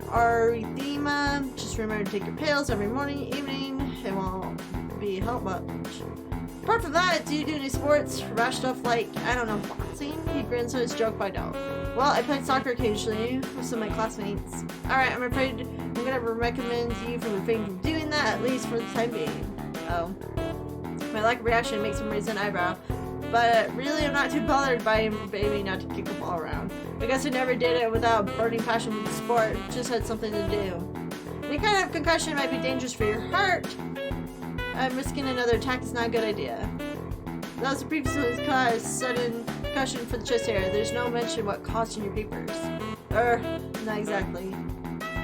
erythema. Just remember to take your pills every morning, evening. It won't be help much. Apart from that, do you do any sports? Rash stuff like, I don't know, boxing? He grins at his joke, but I don't. Well, I played soccer occasionally with some of my classmates. Alright, I'm afraid I'm gonna recommend you from refraining from doing that, at least for the time being. Oh. My lack of reaction makes him raise an eyebrow. But really, I'm not too bothered by him forbidding me not to kick a ball around. I guess I never did it without burning passion for the sport. Just had something to do. Any kind of concussion might be dangerous for your heart. Risking another attack is not a good idea. That was the previously caused sudden concussion for the chest area. There's no mention what caused in your papers. Not exactly.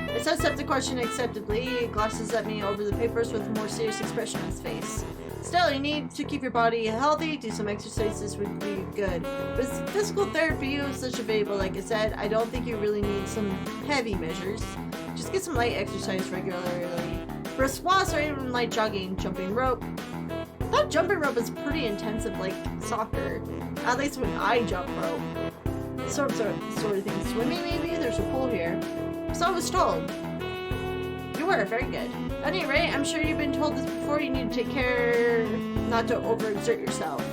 I sidestepped the question acceptably. He glances at me over the papers with a more serious expression on his face. Still, you need to keep your body healthy. Do some exercises would be good. But physical therapy is such a variable, like I said. I don't think you really need some heavy measures. Just get some light exercise regularly. For squats or even light jogging, jumping rope. I thought jumping rope is pretty intensive, like soccer. At least when I jump rope. Sort of thing. Swimming, maybe? There's a pool here. So I was told. You were very good. At any rate, I'm sure you've been told this before. You need to take care not to overexert yourself.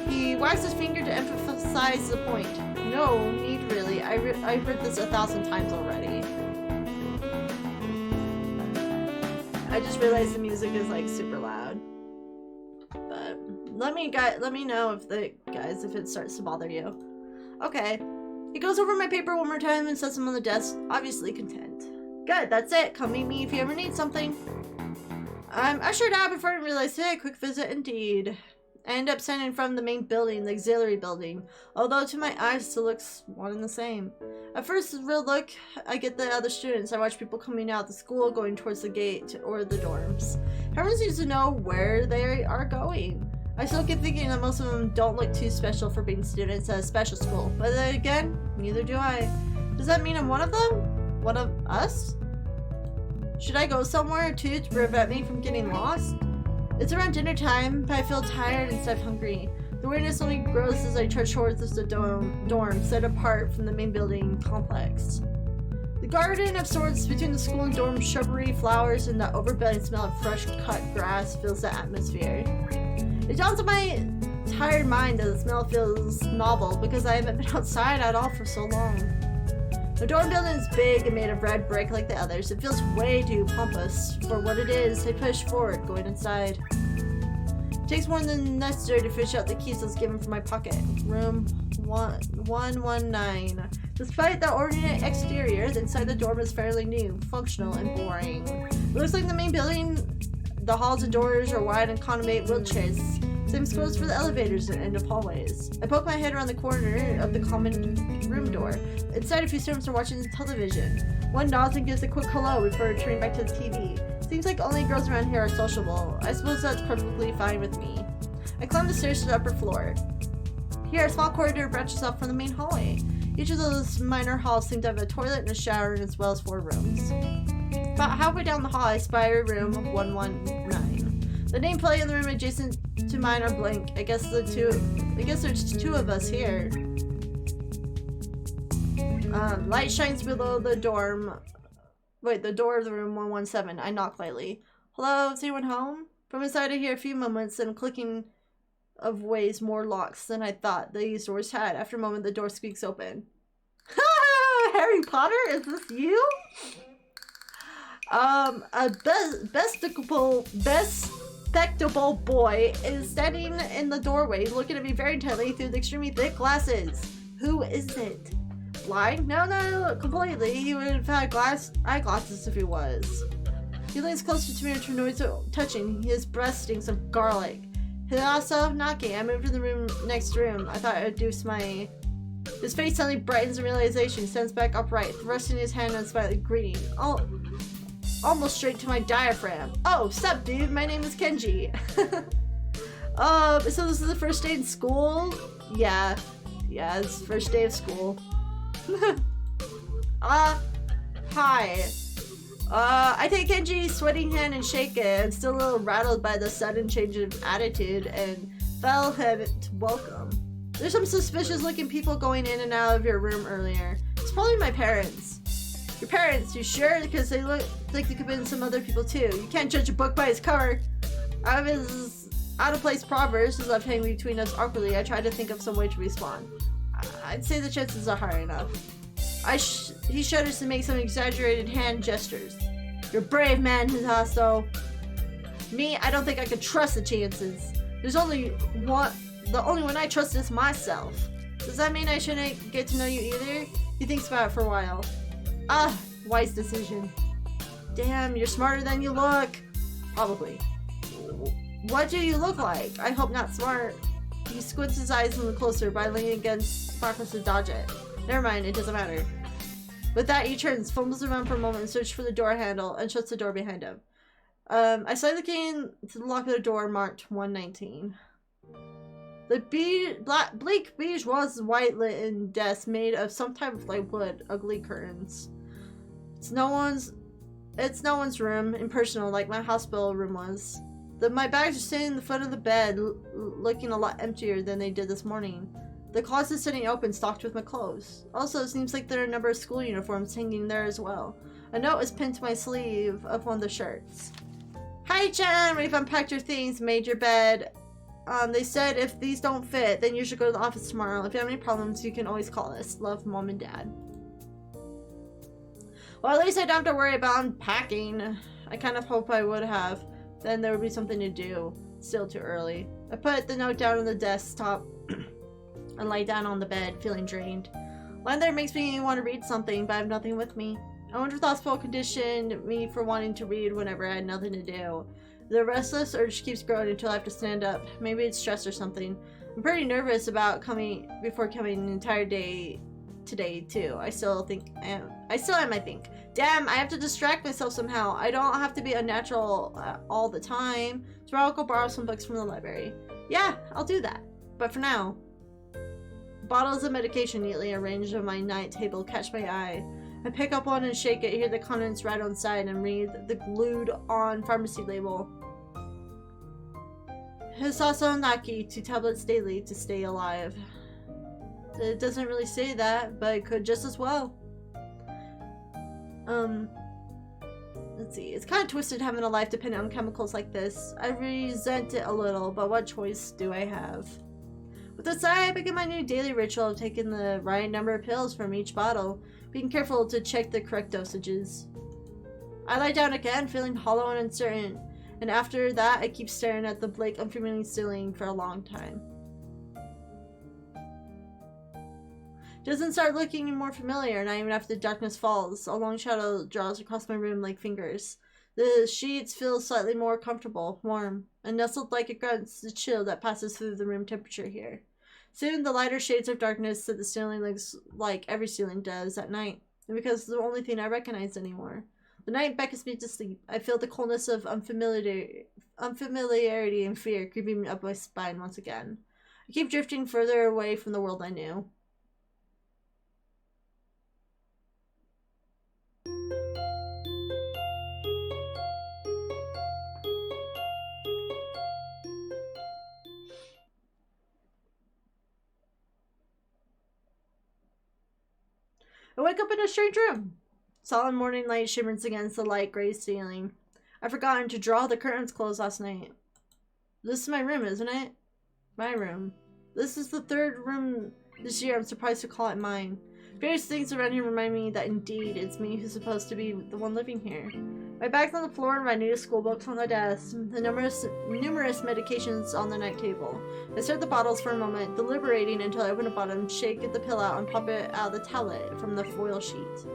He wags his finger to emphasize the point. No need really. I've heard this 1,000 times already. I just realized the music is like super loud. But let me know if it starts to bother you. Okay. He goes over my paper one more time and sets them on the desk, obviously content. Good, that's it. Come meet me if you ever need something. I'm ushered out before I realize, hey, quick visit indeed. I end up standing in front of the main building, the auxiliary building, although to my eyes it still looks one and the same. At first real look, I get the other students. I watch people coming out of the school, going towards the gate or the dorms. Everyone seems to know where they are going. I still keep thinking that most of them don't look too special for being students at a special school, but then again, neither do I. Does that mean I'm one of them? One of us? Should I go somewhere too to prevent me from getting lost? It's around dinner time, but I feel tired instead of hungry. The weirdness only grows as I trudge towards the dorm set apart from the main building complex. The garden of sorts between the school and dorm, shrubbery, flowers, and the overbearing smell of fresh cut grass fills the atmosphere. It dawns on my tired mind that the smell feels novel because I haven't been outside at all for so long. The dorm building is big and made of red brick like the others. It feels way too pompous for what it is. I push forward, going inside. It takes more than necessary to fish out the keys I was given from my pocket. Room 119. Despite the ordinary exterior, the inside the dorm is fairly new, functional, and boring. It looks like the main building. The halls and doors are wide and accommodate wheelchairs. Same goes for the elevators and end of hallways. I poke my head around the corner of the common room door. Inside, a few students are watching the television. One nods and gives a quick hello before returning back to the TV. Seems like only girls around here are sociable. I suppose that's perfectly fine with me. I climb the stairs to the upper floor. Here, a small corridor branches off from the main hallway. Each of those minor halls seem to have a toilet and a shower as well as 4 rooms. About halfway down the hall, I spy a room of 119. The nameplate in the room adjacent to mine are blank. I guess there's 2 of us here. Light shines below the dorm. Wait, the door of the room 117. I knock lightly. Hello, is anyone home? From inside I hear a few moments and clicking of ways more locks than I thought these doors had. After a moment, the door squeaks open. Harry Potter, is this you? A bespectable boy is standing in the doorway, looking at me very intently through the extremely thick glasses. Who is it? Blind? No, completely. He would have had eyeglasses if he was. He leans closer to me to avoid touching. His breath stinks of garlic. Hidaso, knocking. I moved to the next room. I thought I'd do my... His face suddenly brightens in realization. He stands back upright, thrusting his hand and slightly greeting. Almost straight to my diaphragm. Oh, sup, dude? My name is Kenji. So this is the first day in school? Yeah, it's the first day of school. Hi. I take Kenji's sweating hand and shake it. I'm still a little rattled by the sudden change of attitude and fell him to welcome. There's some suspicious looking people going in and out of your room earlier. It's probably my parents. Your parents, you sure? Because they look like they could have been some other people too. You can't judge a book by its cover. Out of his out-of-place proverbs is left hanging between us awkwardly. I tried to think of some way to respond. I'd say the chances are high enough. He shudders to make some exaggerated hand gestures. You're a brave man, Hisaso. Me, I don't think I could trust the chances. There's only one. The only one I trust is myself. Does that mean I shouldn't get to know you either? He thinks about it for a while. Wise decision. Damn, you're smarter than you look. Probably. What do you look like? I hope not smart. He squints his eyes a little closer by leaning against Marcus to dodge it. Never mind, it doesn't matter. With that, he turns, fumbles around for a moment, and searches for the door handle, and shuts the door behind him. I slightly came to the lock of the door marked 119. The bleak beige was white lit in desk made of some type of light wood, ugly curtains. It's no one's room, impersonal like my hospital room was. My bags are sitting in the foot of the bed, looking a lot emptier than they did this morning. The closet sitting open, stocked with my clothes. Also, it seems like there are a number of school uniforms hanging there as well. A note is pinned to my sleeve of one of the shirts. Hi, Jen! We've unpacked your things, made your bed. They said if these don't fit, then you should go to the office tomorrow. If you have any problems, you can always call us. Love, Mom and Dad. Well, at least I don't have to worry about unpacking. I kind of hope I would have. Then there would be something to do. Still too early. I put the note down on the desktop and lay down on the bed, feeling drained. Lying there makes me want to read something, but I have nothing with me. I wonder if the hospital conditioned me for wanting to read whenever I had nothing to do. The restless urge keeps growing until I have to stand up. Maybe it's stress or something. I'm pretty nervous about coming an entire day today too. I still am, I think. Damn, I have to distract myself somehow. I don't have to be unnatural all the time. Tomorrow I'll go borrow some books from the library. Yeah, I'll do that. But for now, bottles of medication neatly arranged on my night table catch my eye. I pick up one and shake it, hear the contents right on side, and read the glued-on pharmacy label. Hisaso Naki, 2 tablets daily to stay alive. It doesn't really say that, but it could just as well. Let's see. It's kind of twisted having a life dependent on chemicals like this. I resent it a little, but what choice do I have? With this I begin my new daily ritual of taking the right number of pills from each bottle, being careful to check the correct dosages. I lie down again, feeling hollow and uncertain, and after that I keep staring at the blank, unfamiliar ceiling for a long time. Doesn't start looking more familiar, not even after the darkness falls. A long shadow draws across my room like fingers. The sheets feel slightly more comfortable, warm, and nestled like a grunts the chill that passes through the room temperature here. Soon the lighter shades of darkness that the ceiling looks like every ceiling does at night, and because it's the only thing I recognize anymore. The night beckons me to sleep. I feel the coldness of unfamiliarity and fear creeping up my spine once again. I keep drifting further away from the world I knew. I wake up in a strange room. Solemn morning light shimmers against the light gray ceiling. I've forgotten to draw the curtains closed last night. This is my room, isn't it? My room. This is the 3rd room this year. I'm surprised to call it mine. Various things around here remind me that indeed it's me who's supposed to be the one living here. My bag's on the floor and my new school books on the desk. The numerous medications on the night table. I stare at the bottles for a moment, deliberating until I open a bottom, shake the pill out, and pop it out of the tablet from the foil sheet.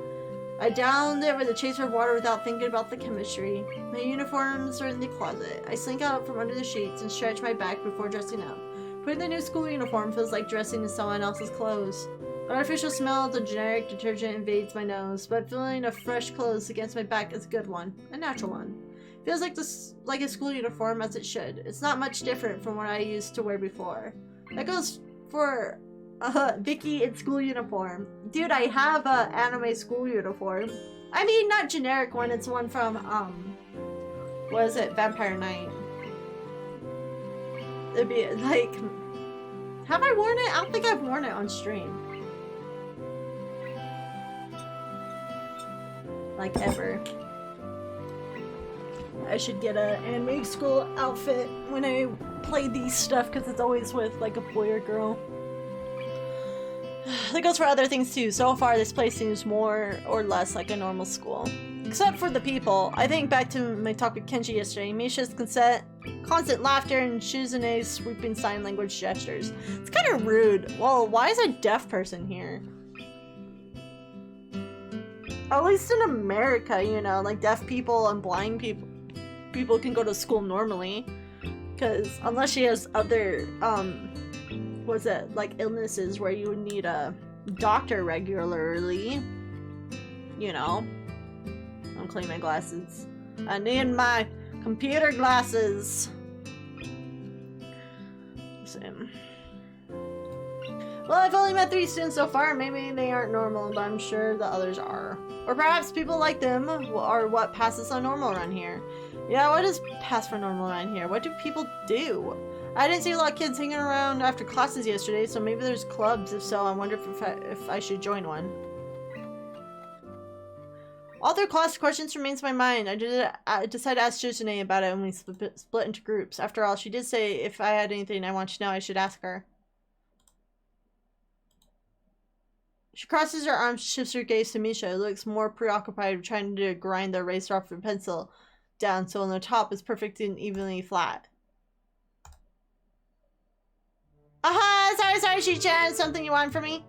I downed it with a chaser of water without thinking about the chemistry. My uniforms are in the closet. I slink out from under the sheets and stretch my back before dressing up. Putting the new school uniform feels like dressing in someone else's clothes. The artificial smell of the generic detergent invades my nose, but feeling of fresh clothes against my back is a good one. A natural one. Feels like a school uniform as it should. It's not much different from what I used to wear before. That goes for Vicky in school uniform. Dude, I have a anime school uniform. I mean, not generic one, it's one from, what is it? Vampire Knight. It'd be, like... Have I worn it? I don't think I've worn it on stream. Like, ever. I should get an anime school outfit when I play these stuff, because it's always with, like, a boy or girl. That goes for other things too. So far, this place seems more or less like a normal school. Except for the people. I think back to my talk with Kenji yesterday. Misha's constant laughter and Shizune's sweeping sign language gestures. It's kind of rude. Well, why is a deaf person here? At least in America, you know, like deaf people and blind people can go to school normally. Because unless she has other, what's it, like illnesses where you would need a doctor regularly, you know. I'm cleaning my glasses. I need my computer glasses. Same. Well, I've only met 3 students so far. Maybe they aren't normal, but I'm sure the others are. Or perhaps people like them are what passes as normal around here. Yeah, what does pass for normal around here? What do people do? I didn't see a lot of kids hanging around after classes yesterday, so maybe there's clubs. If so, I wonder if I should join one. All their class questions remains in my mind. I decided to ask Shizune about it when we split into groups. After all, she did say if I had anything I want to know, I should ask her. She crosses her arms, shifts her gaze to Misha, who looks more preoccupied with trying to grind the eraser off her pencil down so on the top is perfect and evenly flat. Aha! Sorry, Shi-chan. Something you want from me?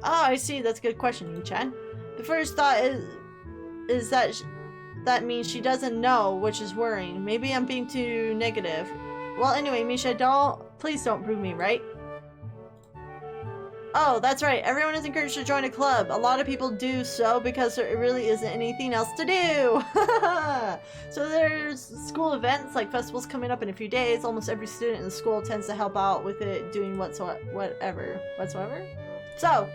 Oh, I see. That's a good question, Yi-chan. The first thought is that means she doesn't know, which is worrying. Maybe I'm being too negative. Well, anyway, Misha, please don't prove me right. Oh, that's right. Everyone is encouraged to join a club. A lot of people do so because there really isn't anything else to do. So there's school events like festivals coming up in a few days. Almost every student in the school tends to help out with it, doing whatsoever. So,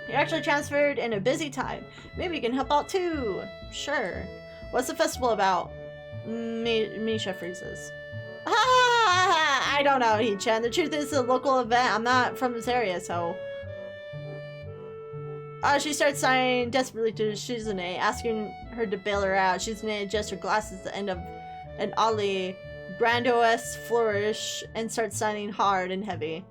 you're actually transferred in a busy time. Maybe you can help out too. Sure. What's the festival about? Misha freezes. I don't know, Hee-chan. The truth is, it's a local event. I'm not from this area, so... She starts sighing desperately to Shizune, asking her to bail her out. Shizune adjusts her glasses at the end of an oddly grandiose flourish and starts signing hard and heavy.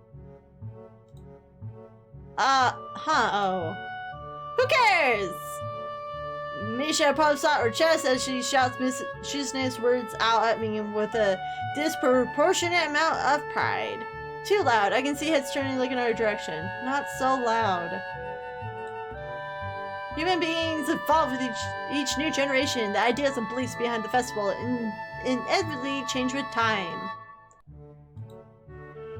Oh. Who cares? Misha puffs out her chest as she shouts Shizune's words out at me with a disproportionate amount of pride. Too loud. I can see heads turning looking in our direction. Not so loud. Human beings evolve with each new generation. The ideas and beliefs behind the festival inevitably change with time.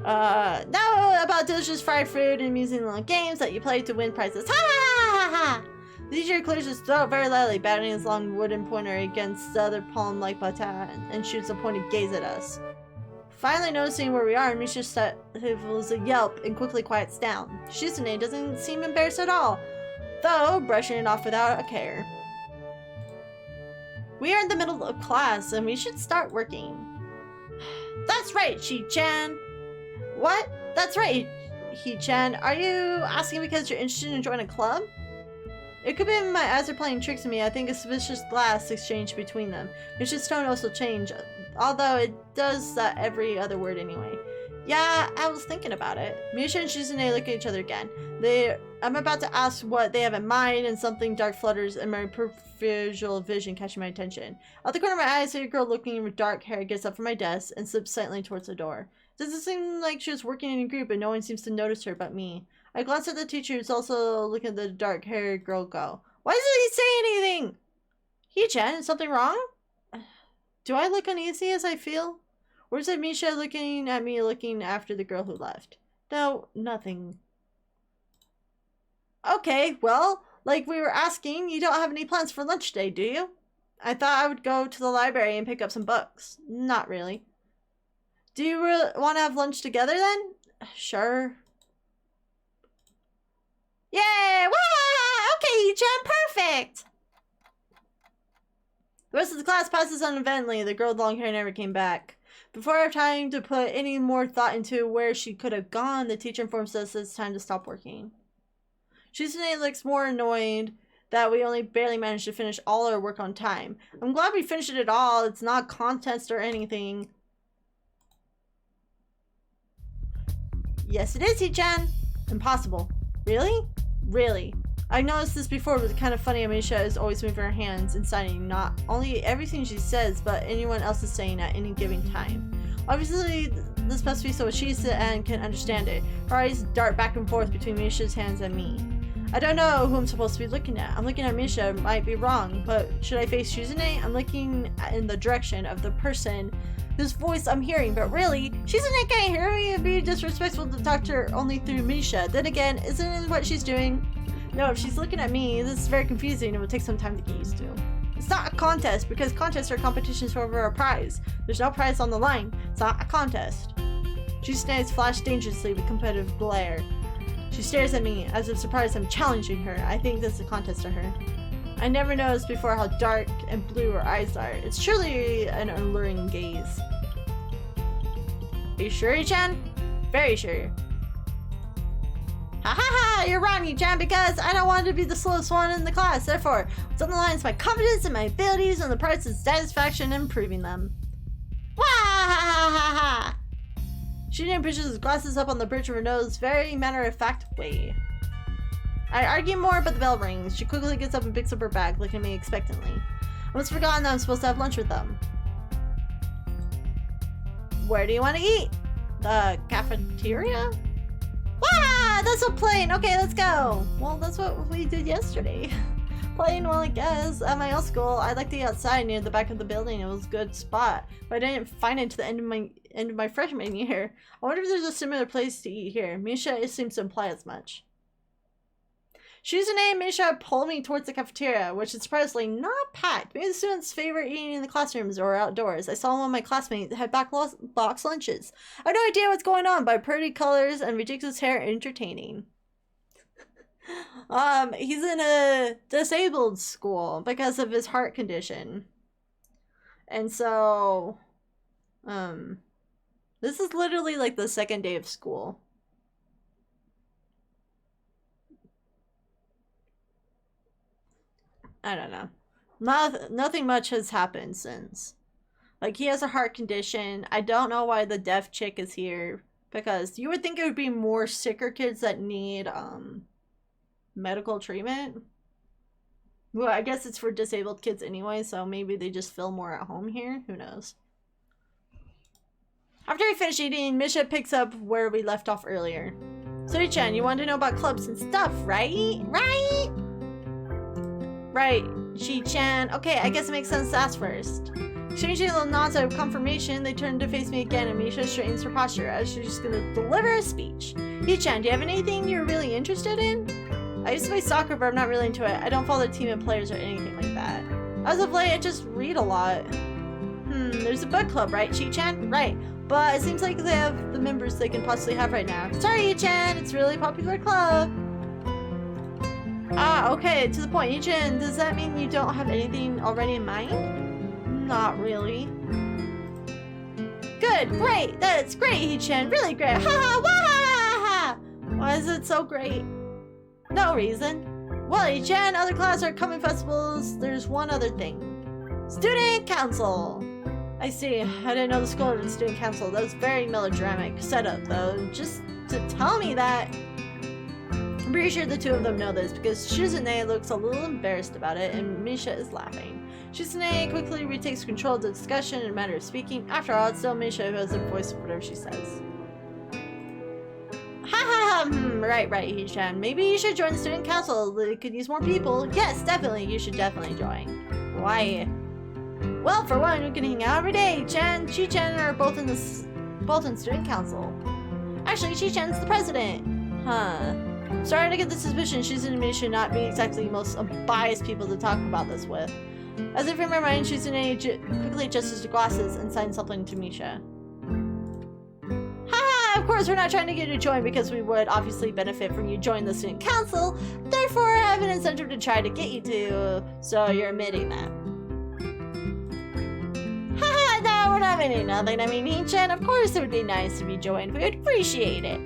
Now about delicious fried food and amusing little games that you play to win prizes. Ha ha ha ha! The teacher clears his throat very loudly, batting his long wooden pointer against the other palm-like baton and shoots a pointed gaze at us. Finally noticing where we are, Misha stifles a yelp and quickly quiets down. Shizune doesn't seem embarrassed at all, though brushing it off without a care. We are in the middle of class and we should start working. That's right, Shi-chan. What? That's right, Hee-chan. Are you asking because you're interested in joining a club? It could be my eyes are playing tricks on me. I think a suspicious glance exchanged between them. Misha's tone also changed, although it does that every other word anyway. Yeah, I was thinking about it. Misha and Shizune look at each other again. I'm about to ask what they have in mind, and something dark flutters in my peripheral vision, catching my attention. Out the corner of my eye, I see a girl looking with dark hair gets up from my desk and slips silently towards the door. Doesn't seem like she was working in a group, and no one seems to notice her but me. I glance at the teacher, who's also looking at the dark-haired girl go. Why doesn't he say anything? Hee-chan, is something wrong? Do I look uneasy as I feel? Or is it Misha looking at me looking after the girl who left? No, nothing. Okay, well, like we were asking, you don't have any plans for lunch today, do you? I thought I would go to the library and pick up some books. Not really. Do you really want to have lunch together then? Sure. Yay! Wah! Okay, Hee-chan, perfect! The rest of the class passes uneventfully. The girl with long hair never came back. Before I have time to put any more thought into where she could have gone, the teacher informs us it's time to stop working. Shizune looks more annoyed that we only barely managed to finish all our work on time. I'm glad we finished it all. It's not a contest or anything. Yes, it is, Hee-chan. Impossible. Really? Really? I noticed this before, but it's kind of funny. Amisha is always moving her hands and signing not only everything she says, but anyone else is saying at any given time. Obviously, this must be so Shisa can understand it. Her eyes dart back and forth between Misha's hands and me. I don't know who I'm supposed to be looking at. I'm looking at Misha, might be wrong, but should I face Shizune? I'm looking in the direction of the person whose voice I'm hearing, but really, Shizune can't hear me. It'd be disrespectful to talk to her only through Misha. Then again, isn't it what she's doing? No, if she's looking at me, this is very confusing and will take some time to get used to. It's not a contest, because contests are competitions for over a prize. There's no prize on the line. It's not a contest. Shisune's flash dangerously with competitive glare. She stares at me, as if surprised I'm challenging her. I think this is a contest to her. I never noticed before how dark and blue her eyes are. It's truly an alluring gaze. Are you sure, Hee-chan? Very sure. Ha ha ha! You're wrong, Hee-chan, because I don't want to be the slowest one in the class. Therefore, what's on the line is my confidence and my abilities, and the price is satisfaction in improving them. Wah ha ha ha ha! She then pushes his glasses up on the bridge of her nose, very matter-of-fact way. I argue more, but the bell rings. She quickly gets up and picks up her bag, looking at me expectantly. I almost forgotten that I'm supposed to have lunch with them. Where do you want to eat? The cafeteria? Wow, that's so plain. Okay, let's go. Well, that's what we did yesterday. Plain, well, I guess. At my old school, I liked to eat outside near the back of the building. It was a good spot, but I didn't find it to the end of my freshman year. I wonder if there's a similar place to eat here. Misha seems to imply as much. Shizune and Misha pull me towards the cafeteria, which is surprisingly not packed. Maybe the students' favorite eating in the classrooms or outdoors. I saw one of my classmates had box lunches. I have no idea what's going on, but pretty colors and ridiculous hair entertaining. He's in a disabled school because of his heart condition. And so, this is literally like the second day of school. I don't know. Nothing much has happened since. Like, he has a heart condition. I don't know why the deaf chick is here. Because you would think it would be more sicker kids that need, medical treatment. Well, I guess it's for disabled kids anyway, so maybe they just feel more at home here. Who knows? After we finish eating, Misha picks up where we left off earlier. So, Hee-chan, you want to know about clubs and stuff, right? Right, Chi-chan. Okay, I guess it makes sense to ask first. Exchanging little nods out of confirmation, they turn to face me again, and Misha straightens her posture as she's gonna deliver a speech. Hee-chan, do you have anything you're really interested in? I used to play soccer, but I'm not really into it. I don't follow the team of players or anything like that. As of late, I just read a lot. There's a book club, right, Chi-chan? Right, but it seems like they have the members they can possibly have right now. Sorry, Hee-chan, it's a really popular club. Ah, okay, to the point. Hee-chan, does that mean you don't have anything already in mind? Not really. Good, great, that's great, Hee-chan, really great. Ha ha, wah! Why is it so great? No reason. Well, Hee-chan, other class are coming festivals. There's one other thing. Student council. I see. I didn't know the school had a student council. That was very melodramatic setup, though. Just to tell me that. I'm pretty sure the two of them know this because Shizune looks a little embarrassed about it and Misha is laughing. Shizune quickly retakes control of the discussion in a matter of speaking. After all, it's still Misha who has the voice of whatever she says. Ha ha ha, right, Hee-chan. Maybe you should join the student council. They could use more people. Yes, definitely, you should definitely join. Why? Well, for one, we can hang out every day. Chan, Chi-chan are both in student council. Actually, Chi-chan's the president. Huh. Starting to get the suspicion Shizune and me should not be exactly the most biased people to talk about this with. As if in her mind, Shizune quickly adjusts her glasses and signs something to Misha. Haha, of course course, we're not trying to get you to join because we would obviously benefit from you joining the student council. Therefore, I have an incentive to try to get you to, so you're admitting that. Haha, no, we're not admitting nothing. I mean, Hee-chan, of course it would be nice if you joined. We would appreciate it.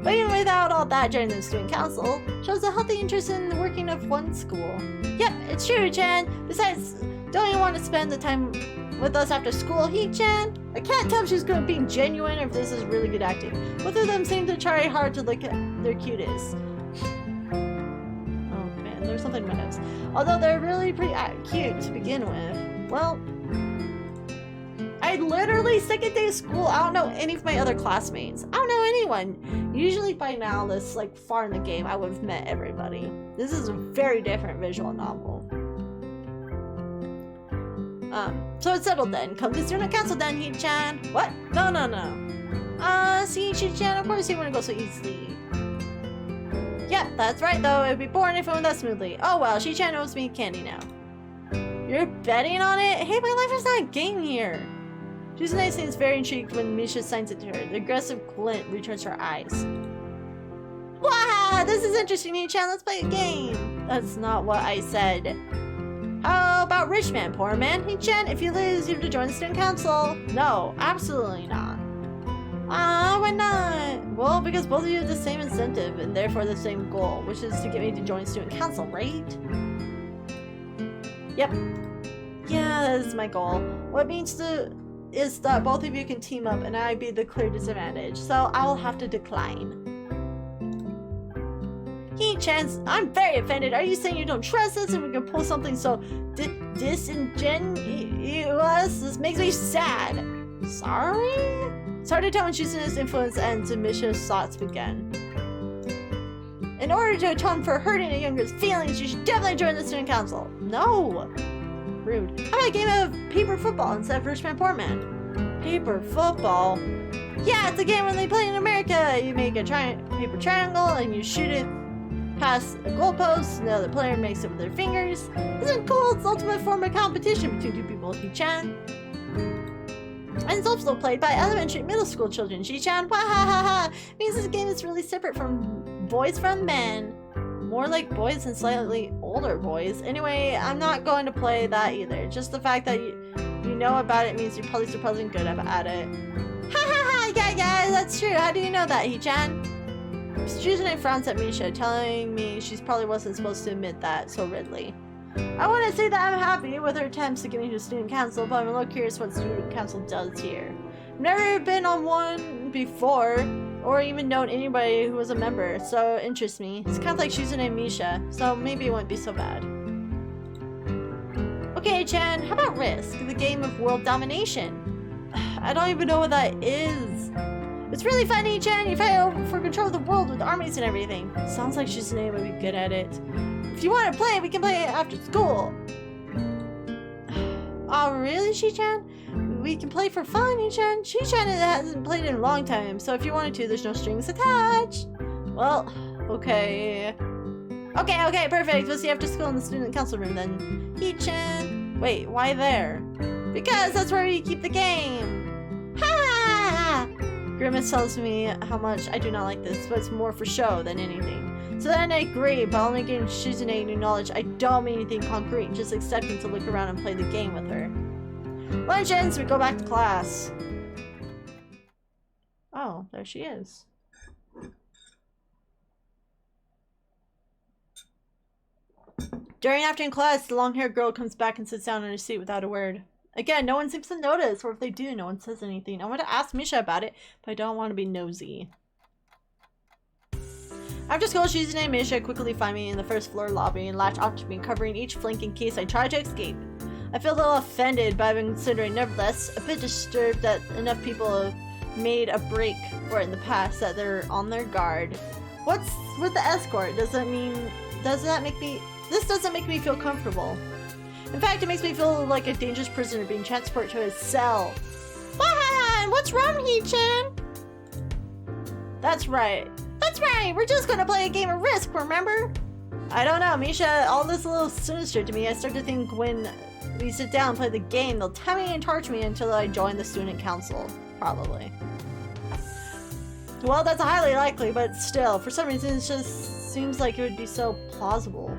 But even without all that, joining the student council shows a healthy interest in the working of one school. Yep, it's true, Chan. Besides, don't you want to spend the time with us after school, Hee-chan? I can't tell if she's going to be genuine or if this is really good acting. Both of them seem to try hard to look at their cutest. Oh man, there's something in my nose. Although they're really pretty cute to begin with. Well, I literally, second day of school, I don't know any of my other classmates. I don't know anyone. Usually by now, this like far in the game, I would have met everybody. This is a very different visual novel. So it's settled then. Come to student council then, Hee-chan. What? No. See, Chichi-chan, of course you wouldn't go so easily. Yep, that's right though. It would be boring if it went that smoothly. Oh well, Chichi-chan owes me candy now. You're betting on it? Hey, my life is not a game here. Shizune seems very intrigued when Misha signs it to her. The aggressive glint returns to her eyes. Wow, this is interesting, Hee-chan. Let's play a game. That's not what I said. How about rich man, poor man? Hee-chan, if you lose, you have to join the student council. No, absolutely not. Why not? Well, because both of you have the same incentive and therefore the same goal, which is to get me to join student council, right? Yep. Yeah, that is my goal. What it means is that both of you can team up and I be the clear disadvantage, so I'll have to decline. Hee-chan, I'm very offended. Are you saying you don't trust us and we can pull something so disingenuous? This makes me sad. Sorry? It's hard to tell when Shizune's influence ends and Misha's thoughts begin. In order to atone for hurting a younger's feelings, you should definitely join the student council. No! Rude. How about a game of paper football instead of Rich Man Poor Man? Paper football? Yeah, it's a game when they play in America. You make a paper triangle and you shoot it past a goalpost, and the other player makes it with their fingers. Isn't it cool? It's the ultimate form of competition between two people, Hee-chan. And it's also played by elementary and middle school children, Hee-chan. Wahahaha! Means this game is really separate from boys from men. More like boys and slightly older boys. Anyway, I'm not going to play that either. Just the fact that you know about it means you're probably surprisingly good at it. Ha! Yeah, that's true. How do you know that, Hee-chan? Shizune frowns at Misha, telling me she probably wasn't supposed to admit that so readily. I want to say that I'm happy with her attempts to get into student council, but I'm a little curious what student council does here. I've never been on one before, or even known anybody who was a member, so it interests me. It's kind of like Shizune and Misha, so maybe it wouldn't be so bad. Okay, Chan, how about Risk, the game of world domination? I don't even know what that is. It's really funny, Chan. You fight for control of the world with armies and everything. Sounds like Shizune would be good at it. If you want to play, we can play it after school. Oh, really, Shi-chan? We can play for fun, Shi-chan. Shi-chan hasn't played in a long time, so if you wanted to, there's no strings attached. Well, okay. Okay, perfect. We'll see you after school in the student council room then. Hee-chan. Wait, why there? Because that's where we keep the game. Ha! Grimace tells me how much I do not like this, but it's more for show than anything. So then I agree, but only giving Shizune new knowledge. I don't mean anything concrete, just accepting to look around and play the game with her. Lunch ends, we go back to class. Oh, there she is. During afternoon class, the long-haired girl comes back and sits down in her seat without a word. Again, no one seems to notice, or if they do, no one says anything. I want to ask Misha about it, but I don't want to be nosy. After school, Shizune and Misha quickly find me in the first floor lobby and latch onto me, covering each flank in case I try to escape. I feel a little offended, but I've been considering, nevertheless, a bit disturbed that enough people have made a break for it in the past that they're on their guard. What's with the escort? This doesn't make me feel comfortable. In fact, it makes me feel like a dangerous prisoner being transported to his cell. What's wrong, Hee-chan? That's right. We're just gonna play a game of Risk, remember? I don't know, Misha. All this a little sinister to me. I start to think when we sit down and play the game, they'll tie me and torture me until I join the student council. Probably. Well, that's highly likely, but still, for some reason, it just seems like it would be so plausible.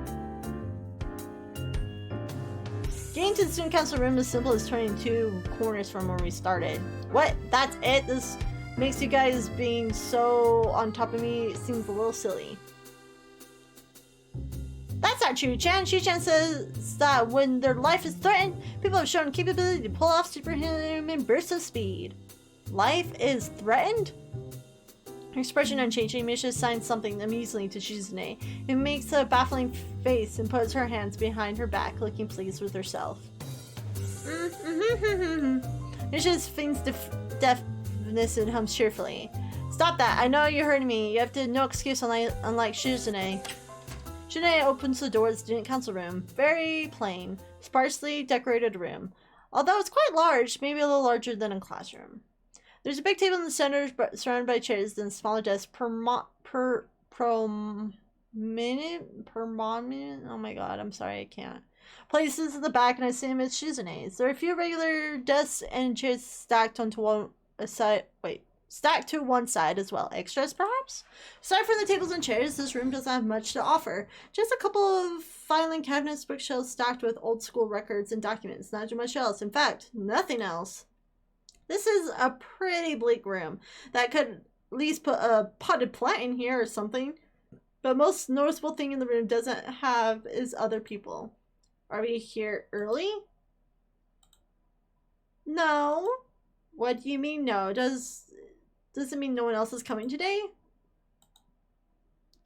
Getting to the student council room is simple as turning 2 corners from where we started. What? That's it? This makes you guys being so on top of me seems a little silly. That's not true, Chan. Chichi Chan says that when their life is threatened, people have shown capability to pull off superhuman bursts of speed. Life is threatened? Her expression unchanging, Misha signs something amusingly to Shizune, who makes a baffling face and puts her hands behind her back, looking pleased with herself. Misha's feigns deafness and hums cheerfully. Stop that! I know you heard me. You have to no excuse unlike Shizune. Shizune opens the door of the student council room. Very plain, sparsely decorated room. Although it's quite large, maybe a little larger than a classroom. There's a big table in the center surrounded by chairs and smaller desks per minute. Oh my god, I'm sorry, I can't. Places in the back, and I assume it's Shizune's. There are a few regular desks and chairs stacked onto one side. Wait, stacked to one side as well. Extras, perhaps? Aside from the tables and chairs, this room doesn't have much to offer. Just a couple of filing cabinets, bookshelves stacked with old school records and documents. Not too much else. In fact, nothing else. This is a pretty bleak room that could at least put a potted plant in here or something. But most noticeable thing in the room doesn't have is other people. Are we here early? No. What do you mean no? Does it mean no one else is coming today?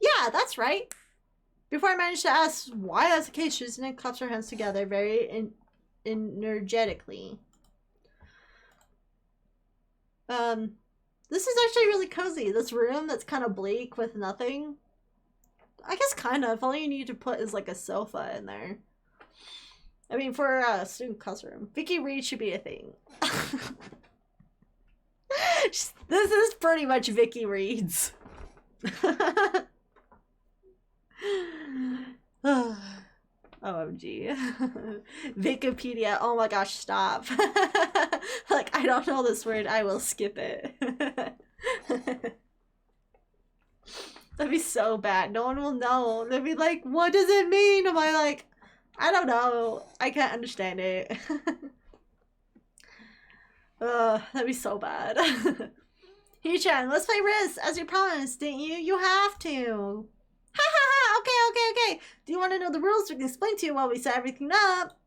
Yeah, that's right. Before I managed to ask why that's the case, Shizune claps her hands together very energetically. This is actually really cozy. This room that's kind of bleak with nothing. I guess kind of. All you need to put is like a sofa in there. I mean, for a student classroom. Vicky Reed should be a thing. This is pretty much Vicky Reed's. OMG. Wikipedia. Oh my gosh, stop. Like, I don't know this word. I will skip it. That'd be so bad. No one will know. They'd be like, what does it mean? Am I like, I don't know. I can't understand it. That'd be so bad. Hee-chan, let's play Risk, as you promised, didn't you? You have to. Ha ha ha! Okay. Do you want to know the rules? We can explain to you while we set everything up.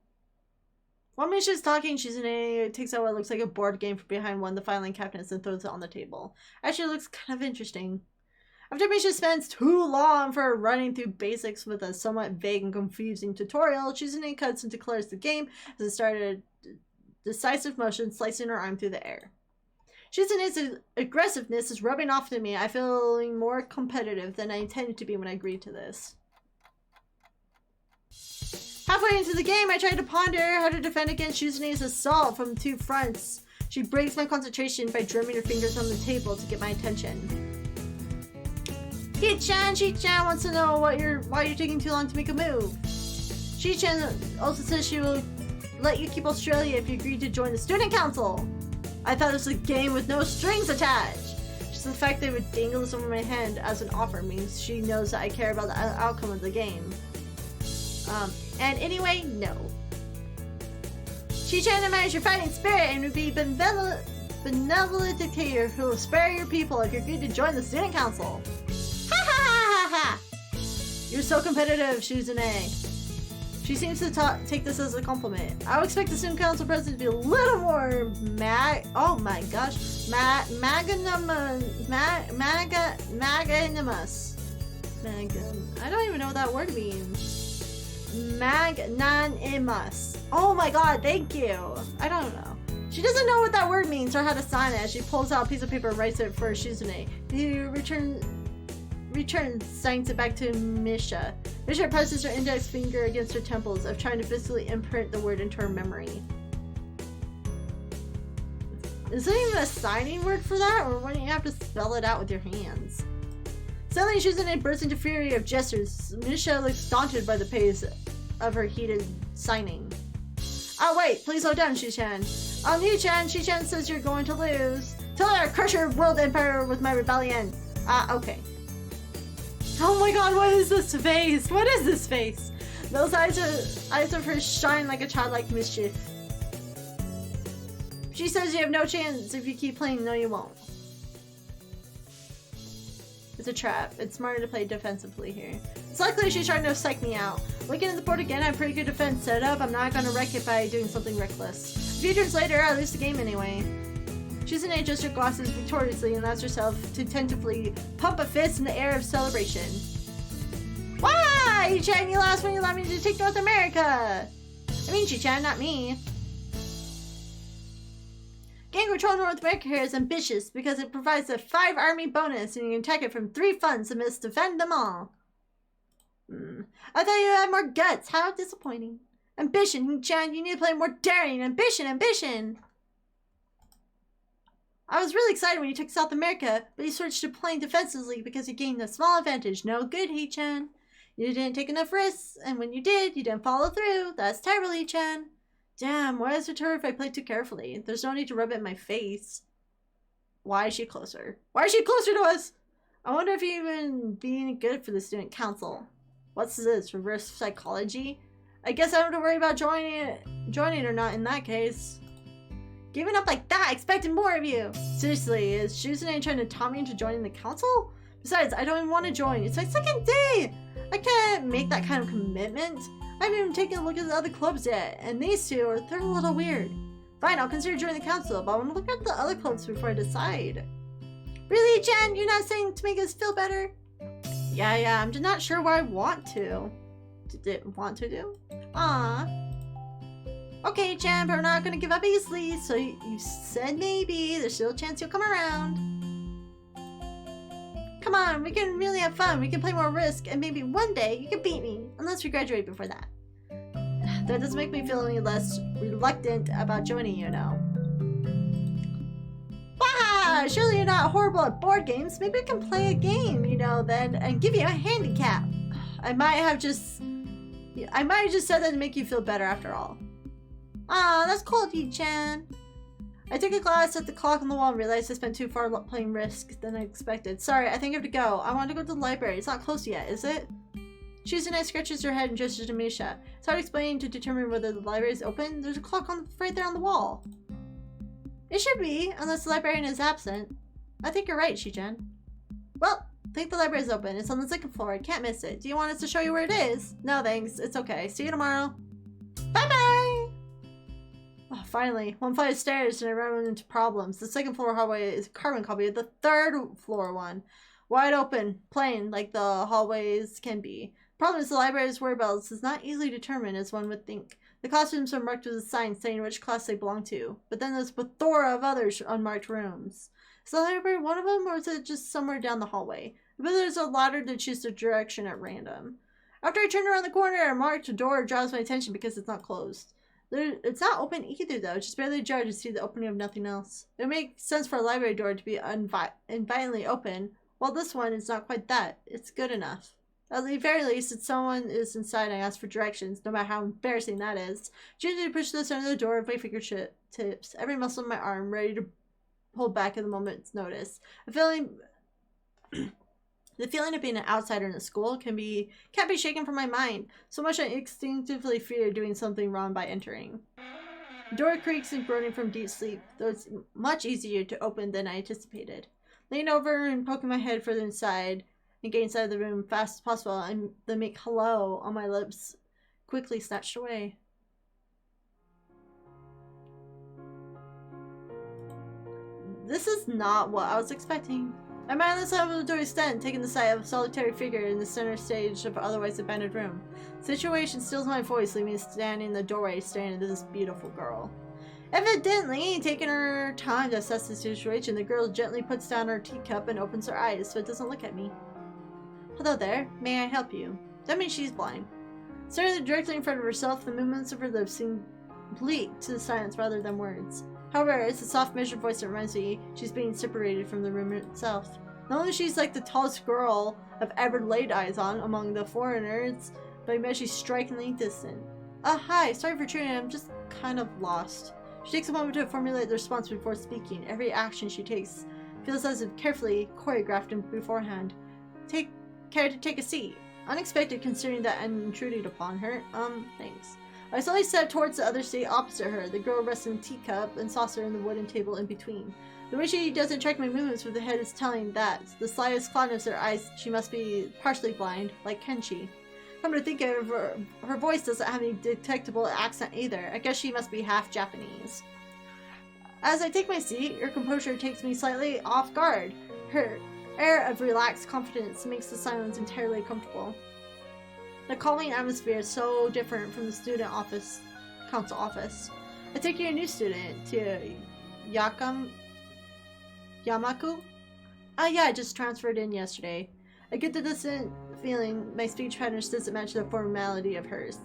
While Misha's talking, Shizune takes out what looks like a board game from behind one of the filing cabinets and throws it on the table. Actually, it looks kind of interesting. After Misha spends too long for running through basics with a somewhat vague and confusing tutorial, Shizune cuts and declares the game as it started a decisive motion, slicing her arm through the air. Shizune's aggressiveness is rubbing off on me. I'm feeling more competitive than I intended to be when I agreed to this. Halfway into the game, I tried to ponder how to defend against Shizune's assault from 2 fronts. She breaks my concentration by drumming her fingers on the table to get my attention. Chi-chan wants to know why you're taking too long to make a move. Chi-chan also says she will let you keep Australia if you agree to join the student council. I thought it was a game with no strings attached. Just the fact they would dangle this over my head as an offer means she knows that I care about the outcome of the game. And anyway, no. Chi-chan admires your fighting spirit and would be benevolent dictator who will spare your people if you agree to join the student council. Ha ha ha ha ha! You're so competitive, Shizune. She seems to take this as a compliment. I would expect the student council president to be a little more magnanimous. I don't even know what that word means. Magnanimous. Oh my god, thank you. I don't know. She doesn't know what that word means or how to sign it. She pulls out a piece of paper and writes it for Shizune. He returns, signs it back to Misha. Misha presses her index finger against her temples of trying to physically imprint the word into her memory. Is there even a signing word for that, or wouldn't you have to spell it out with your hands? Suddenly, Shizune bursts into fury of gestures. Misha looks daunted by the pace of her heated signing. Oh wait, please slow down, Chi-chan. Chi-chan says you're going to lose. Tell her I crush your world empire with my rebellion. Okay. Oh my god, what is this face? What is this face? Those eyes of hers shine like a childlike mischief. She says you have no chance if you keep playing. No, you won't. It's a trap. It's smarter to play defensively here. It's likely she's trying to psych me out. Looking at the board again, I have pretty good defense set up. I'm not gonna wreck it by doing something reckless. A few turns later, I lose the game anyway. Shizune adjusts her glasses victoriously and allows herself to tentatively pump a fist in the air of celebration. Why? Chan, you lost when you allowed me to take North America! I mean, Chichi-chan, not me. Getting control of North America here is ambitious because it provides a 5 army bonus and you can attack it from 3 fronts and must defend them all. I thought you had more guts. How disappointing. Ambition, Chan, you need to play more daring. Ambition! I was really excited when you took South America, but you switched to playing defensively because you gained a small advantage. No good, He-chan. You didn't take enough risks, and when you did, you didn't follow through. That's terrible, He-chan. Damn, why is it her if I play too carefully? There's no need to rub it in my face. Why is she closer? Why is she closer to us? I wonder if you even be any good for the student council. What's this? Reverse psychology? I guess I don't have to worry about joining or not in that case. Giving up like that, I expected more of you. Seriously, is Shizune trying to taunt me into joining the council? Besides, I don't even want to join. It's my second day. I can't make that kind of commitment. I haven't even taken a look at the other clubs yet, and these two they're a little weird. Fine, I'll consider joining the council, but I want to look at the other clubs before I decide. Really, Chan? You're not saying to make us feel better? Yeah, I'm just not sure what I want to. Want to do? Okay, Chan, but we're not gonna give up easily, so you said maybe. There's still a chance you'll come around. Come on, we can really have fun. We can play more Risk, and maybe one day you can beat me. Unless we graduate before that. That doesn't make me feel any less reluctant about joining you, know. Wow, surely you're not horrible at board games. Maybe we can play a game, you know, then, and give you a handicap. I might have just said that to make you feel better after all. That's cool, Yi-chan. I took a glance at the clock on the wall and realized I spent too far playing Risk than I expected. Sorry, I think I have to go. I want to go to the library. It's not closed yet, is it? Shizune scratches her head and gestures to Misha. It's hard to explain to determine whether the library is open. There's a clock right there on the wall. It should be, unless the librarian is absent. I think you're right, Shichen. Well, I think the library is open. It's on the second floor. I can't miss it. Do you want us to show you where it is? No, thanks. It's okay. See you tomorrow. Bye-bye! Oh, finally. One flight of stairs and I ran into problems. The second floor hallway is a carbon copy of the third floor one. Wide open, plain, like the hallways can be. Problem is the library's whereabouts is not easily determined as one would think. The classrooms are marked with a sign saying which class they belong to, but then there's a plethora of others unmarked rooms. Is the library one of them, or is it just somewhere down the hallway? But there's a ladder to choose the direction at random. After I turn around the corner, a marked door draws my attention because it's not closed. It's not open either, though. It's just barely ajar to see the opening of nothing else. It would make sense for a library door to be invitingly open, while this one is not quite that. It's good enough. At the very least, if someone is inside, I ask for directions, no matter how embarrassing that is. Gingerly push this under the door with my fingertips, every muscle in my arm ready to pull back at the moment's notice. The feeling of being an outsider in a school can't be shaken from my mind. So much I instinctively fear doing something wrong by entering. The door creaks and groaning from deep sleep, though it's much easier to open than I anticipated. Leaning over and poking my head further inside, and get inside the room fast as possible, and the make hello on my lips quickly snatched away. This is not what I was expecting. I might on the side of the door stand, taking the sight of a solitary figure in the center stage of an otherwise abandoned room. The situation stills my voice, leaving me standing in the doorway staring at this beautiful girl. Evidently, taking her time to assess the situation, the girl gently puts down her teacup and opens her eyes so it doesn't look at me. Hello there, may I help you? That means she's blind. Staring directly in front of herself, the movements of her lips seem bleak to the silence rather than words. However, it's a soft measured voice that reminds me she's being separated from the room itself. Not only she's like the tallest girl I've ever laid eyes on among the foreigners, but I bet she's strikingly distant. Hi, sorry for intruding, I'm just kind of lost. She takes a moment to formulate the response before speaking. Every action she takes feels as if carefully choreographed beforehand. Take care to take a seat. Unexpected considering that I'm intruding upon her. Thanks. I slowly step towards the other seat opposite her. The girl rests in a teacup and saucer on the wooden table in between. The way she doesn't track my movements with the head is telling that. The slightest cloudiness in her eyes, she must be partially blind, like Kenji. Come to think of her voice doesn't have any detectable accent either. I guess she must be half Japanese. As I take my seat, her composure takes me slightly off guard. Her air of relaxed confidence makes the silence entirely comfortable. The calming atmosphere is so different from the student council office. I take you a new student to Yamaku? Yeah, I just transferred in yesterday. I get the distant feeling my speech pattern doesn't match the formality of hers.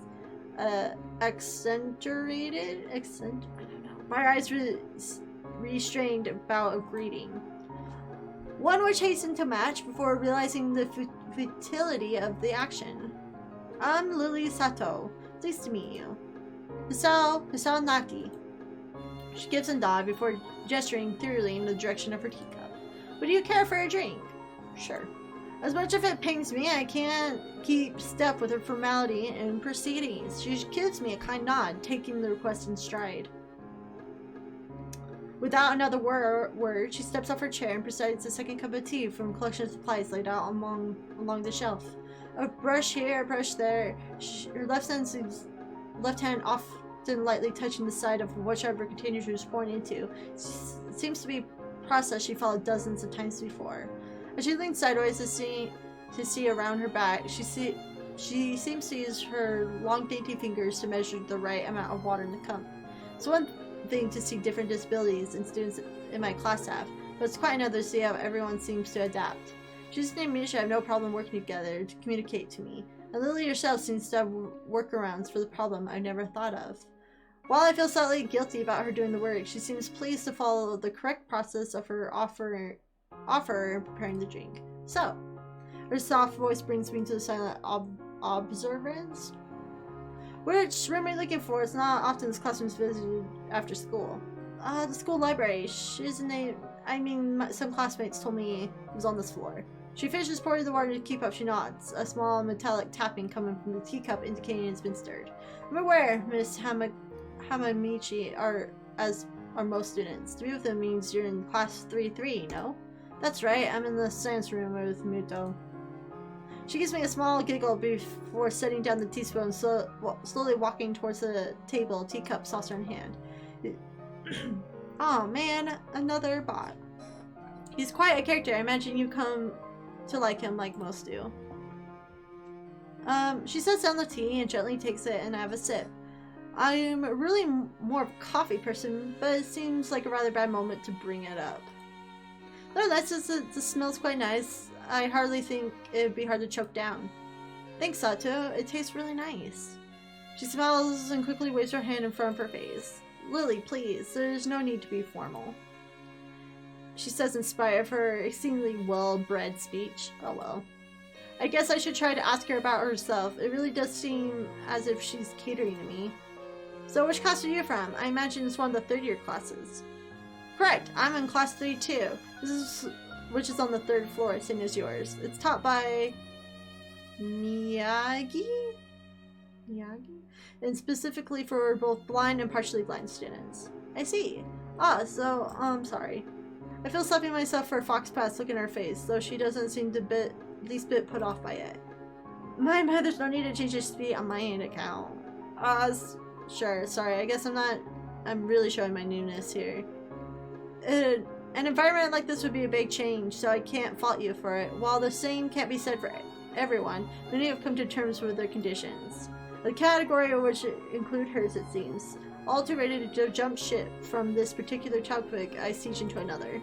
Accentuated? I don't know. My eyes restrained about a greeting. One which hastened to match before realizing the futility of the action. I'm Lily Sato. Pleased to meet you. Hisao Naki. She gives a nod before gesturing thoroughly in the direction of her teacup. Would you care for a drink? Sure. As much as it pains me, I can't keep step with her formality and proceedings. She gives me a kind nod, taking the request in stride. Without another word, she steps off her chair and proceeds a second cup of tea from a collection of supplies laid out along the shelf. A brush here, a brush there. Her left hand often lightly touching the side of whichever container she was pouring into. It seems to be a process she followed dozens of times before. As she leans sideways to see around her back, she seems to use her long dainty fingers to measure the right amount of water in the cup. It's one thing to see different disabilities in students in my class have, but it's quite another to see how everyone seems to adapt. She and Misha have no problem working together to communicate to me, and Lily herself seems to have workarounds for the problem I've never thought of. While I feel slightly guilty about her doing the work, she seems pleased to follow the correct process of her offer and preparing the drink. So, her soft voice brings me to the silent observance. Which room are you looking for? It's not often this classroom's visited after school. The school library. Some classmates told me it was on this floor. She finishes pouring the water to keep up. She nods. A small metallic tapping coming from the teacup indicating it's been stirred. I'm aware, Miss Hamamichi, as are most students. To be with them means you're in class 3-3, no? That's right, I'm in the science room with Muto. She gives me a small giggle before setting down the teaspoon, slowly walking towards the table, teacup, saucer in hand. Oh man, another bot. He's quite a character. I imagine you come to like him like most do. She sets down the tea and gently takes it and I have a sip. I'm really more of a coffee person, but it seems like a rather bad moment to bring it up. No, that's just the smell's quite nice. I hardly think it'd be hard to choke down. Thanks, Sato. It tastes really nice. She smiles and quickly waves her hand in front of her face. Lily, please. There's no need to be formal. She says in spite of her exceedingly well-bred speech. Oh well. I guess I should try to ask her about herself. It really does seem as if she's catering to me. So which class are you from? I imagine it's one of the third-year classes. Correct. I'm in class 3 too. Which is on the 3rd floor, same as yours. It's taught by Miyagi? And specifically for both blind and partially blind students. I see. Sorry. I feel slapping myself for a fox pass look in her face, though she doesn't seem to least bit put off by it. There's no need to change your speed on my end account. Sure, sorry, I guess I'm really showing my newness here. An environment like this would be a big change, so I can't fault you for it. While the same can't be said for everyone, many have come to terms with their conditions. The category of which include hers, it seems. All too ready to jump ship from this particular topic I siege into another.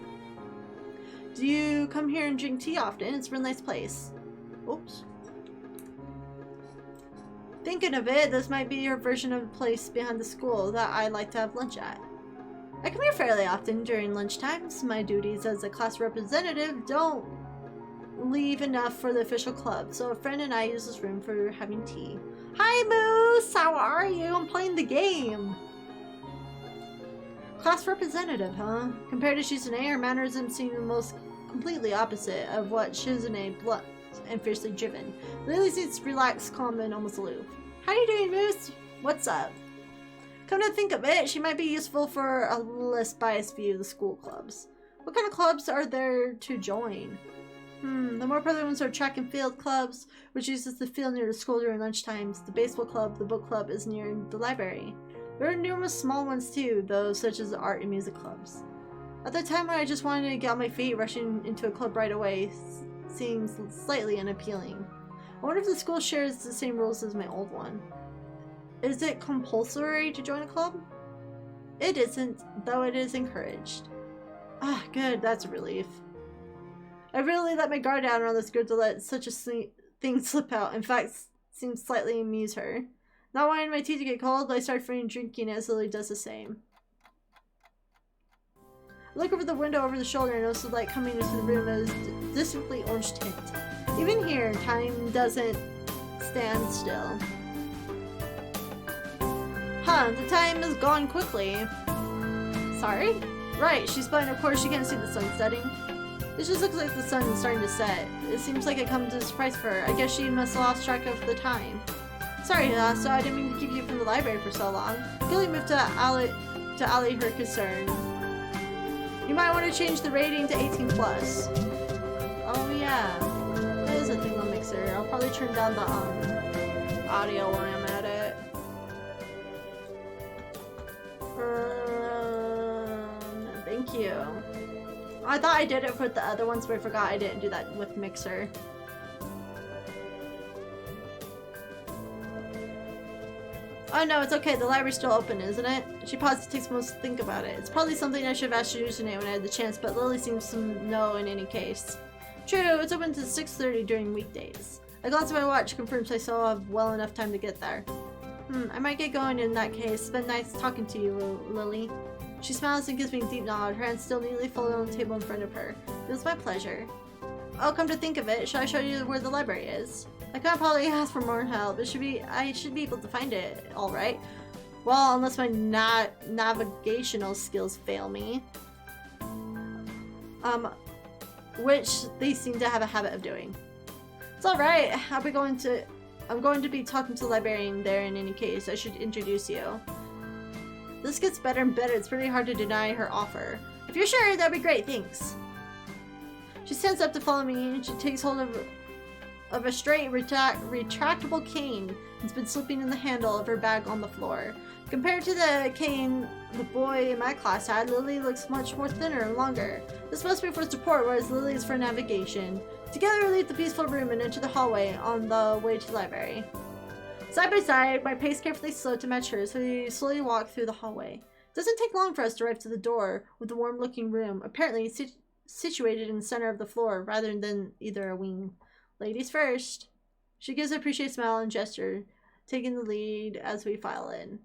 Do you come here and drink tea often? It's a real nice place. Oops. Thinking of it, this might be your version of the place behind the school that I like to have lunch at. I come here fairly often during lunch times. My duties as a class representative don't leave enough for the official club, so a friend and I use this room for having tea. Hi Moose! How are you? I'm playing the game! Class representative, huh? Compared to Shizune, her mannerisms seem the most completely opposite of what Shizune blunt and fiercely driven. Lily seems relaxed, calm, and almost aloof. How you doing, Moose? What's up? Come to think of it, she might be useful for a less biased view of the school clubs. What kind of clubs are there to join? The more popular ones are track and field clubs, which uses the field near the school during lunchtimes. The baseball club, the book club is near the library. There are numerous small ones too, though, such as the art and music clubs. At the time when I just wanted to get on my feet, rushing into a club right away seems slightly unappealing. I wonder if the school shares the same rules as my old one. Is it compulsory to join a club? It isn't, though it is encouraged. Ah, good, that's a relief. I really let my guard down around this girl to let such a thing slip out. In fact, seems slightly amuse her. Not wanting my tea to get cold, I start feeling drinking as Lily does the same. I look over the window over the shoulder and notice the light coming into the room as distinctly orange tint. Even here, time doesn't stand still. Huh, the time has gone quickly. Sorry? Right, she's blind, of course she can't see the sun setting. It just looks like the sun is starting to set. It seems like it comes as a surprise for her. I guess she must have lost track of the time. Sorry, so I didn't mean to keep you from the library for so long. Gilly moved to allay her concern. You might want to change the rating to 18+. Oh yeah, that is a thing on Mixer. I'll probably turn down the audio when I'm at it. Thank you. I thought I did it with the other ones, but I forgot I didn't do that with Mixer. Oh no, it's okay. The library's still open, isn't it? She paused to take some moments to think about it. It's probably something I should have asked Shizune when I had the chance, but Lily seems to know in any case. True, it's open to 6:30 during weekdays. I glanced at my watch, confirms I still have well enough time to get there. I might get going in that case. It's been nice talking to you, Lily. She smiles and gives me a deep nod, her hands still neatly folded on the table in front of her. It was my pleasure. Oh, come to think of it, shall I show you where the library is? I can't probably ask for more help. I should be able to find it, alright. Well, unless my navigational skills fail me. Which they seem to have a habit of doing. It's alright. I'm going to be talking to the librarian there in any case. I should introduce you. This gets better and better. It's pretty hard to deny her offer. If you're sure, that'd be great. Thanks. She stands up to follow me and she takes hold of a straight retractable cane that's been slipping in the handle of her bag on the floor. Compared to the cane the boy in my class had, Lily looks much more thinner and longer. This must be for support, whereas Lily is for navigation. Together we leave the peaceful room and enter the hallway on the way to the library. Side by side, my pace carefully slowed to match hers, so we slowly walk through the hallway. It doesn't take long for us to arrive to the door with the warm-looking room, apparently situated in the center of the floor rather than either a wing. Ladies first. She gives an appreciative smile and gesture, taking the lead as we file in.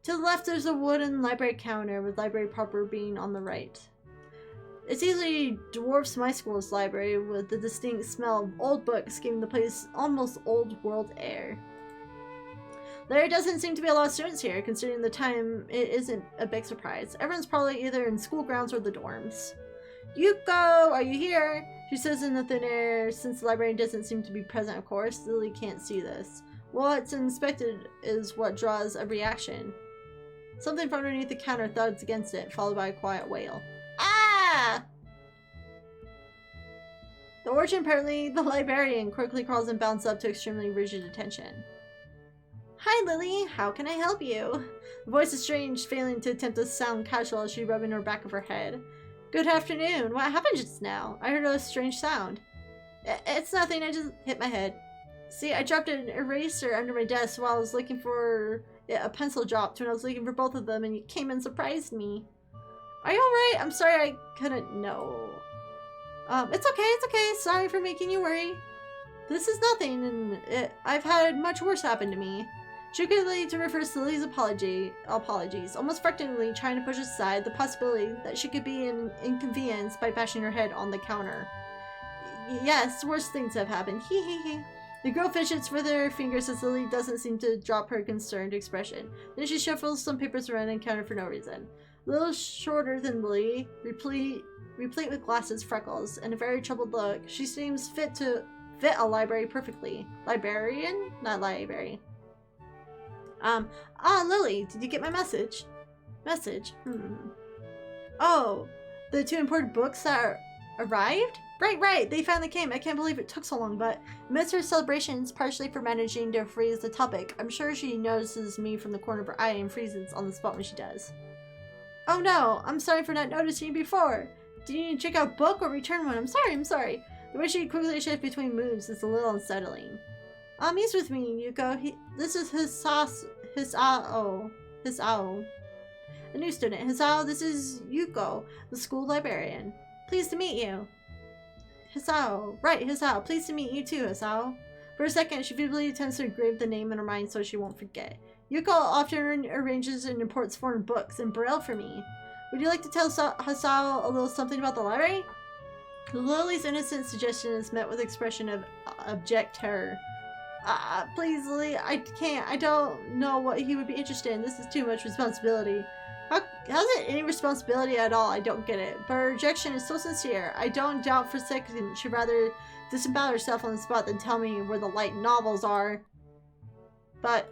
To the left, there's a wooden library counter, with library proper being on the right. It easily dwarfs my school's library, with the distinct smell of old books giving the place almost old world air. There doesn't seem to be a lot of students here, considering the time. It isn't a big surprise. Everyone's probably either in school grounds or the dorms. Yuko, are you here? She says in the thin air. Since the librarian doesn't seem to be present, of course, Lily can't see this. What's inspected is what draws a reaction. Something from underneath the counter thuds against it, followed by a quiet wail. Ah! The origin, apparently the librarian, quickly crawls and bounces up to extremely rigid attention. Hi, Lily. How can I help you? The voice is strange, failing to attempt to sound casual as she rubbing her back of her head. Good afternoon. What happened just now? I heard a strange sound. It's nothing. I just hit my head. See, I dropped an eraser under my desk while I was looking for a pencil dropped when I was looking for both of them, and you came and surprised me. Are you alright? I'm sorry I couldn't know. It's okay. Sorry for making you worry. This is nothing, and I've had much worse happen to me. She quickly to refer to Lily's apologies, almost frighteningly trying to push aside the possibility that she could be inconvenienced by bashing her head on the counter. Yes, worse things have happened. Hee hee hee. The girl fidgets with her fingers as Lily doesn't seem to drop her concerned expression. Then she shuffles some papers around and counter for no reason. A little shorter than Lee, replete with glasses, freckles, and a very troubled look. She seems fit a library perfectly. Librarian? Not library. Lily, did you get my message? Message? Oh, the 2 important books that arrived? Right, they finally came. I can't believe it took so long, but amidst her celebrations, partially for managing to freeze the topic, I'm sure she notices me from the corner of her eye and freezes on the spot when she does. Oh no, I'm sorry for not noticing you before. Did you check out a book or return one? I'm sorry. The way she quickly shifts between moves is a little unsettling. He's with me, Yuko. This is Hisao. A new student. Hisao, this is Yuko, the school librarian. Pleased to meet you. Hisao. Right, Hisao. Pleased to meet you too, Hisao. For a second, she vividly attempts to engrave the name in her mind so she won't forget. Yuko often arranges and imports foreign books in Braille for me. Would you like to tell Hisao a little something about the library? Lily's innocent suggestion is met with an expression of abject terror. Please, Lily, I can't. I don't know what he would be interested in. This is too much responsibility. How's it any responsibility at all? I don't get it. But her rejection is so sincere. I don't doubt for a second she'd rather disembowel herself on the spot than tell me where the light novels are. But,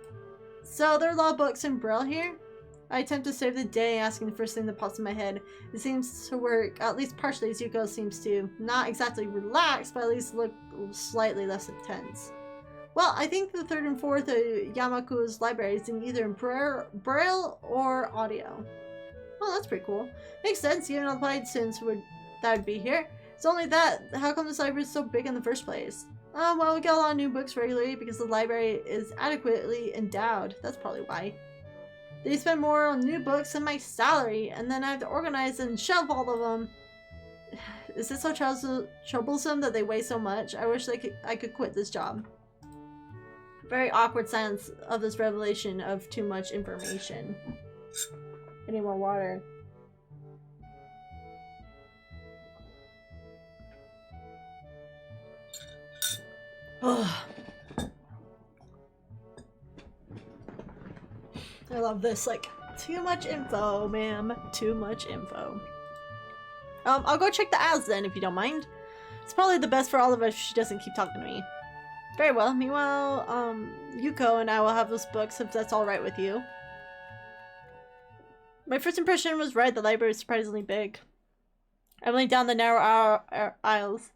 so there are law books in Braille here? I attempt to save the day asking the first thing that pops in my head. It seems to work, at least partially, as Yuko seems to. Not exactly relax, but at least look slightly less intense. Well, I think the 3rd and 4th of Yamaku's libraries in either Braille or audio. Oh, that's pretty cool. Makes sense, given all the blind students that would be here. It's only that, how come this library is so big in the first place? Oh, well, we get a lot of new books regularly because the library is adequately endowed. That's probably why. They spend more on new books than my salary, and then I have to organize and shelve all of them. Is this so troublesome that they weigh so much? I wish I could quit this job. Very awkward silence of this revelation of too much information. I need more water. I love this, like, too much info, ma'am. Too much info. I'll go check the ads then, if you don't mind. It's probably the best for all of us if she doesn't keep talking to me. Very well. Meanwhile, Yuko and I will have those books if that's alright with you. My first impression was right. The library is surprisingly big. I went down the narrow aisles.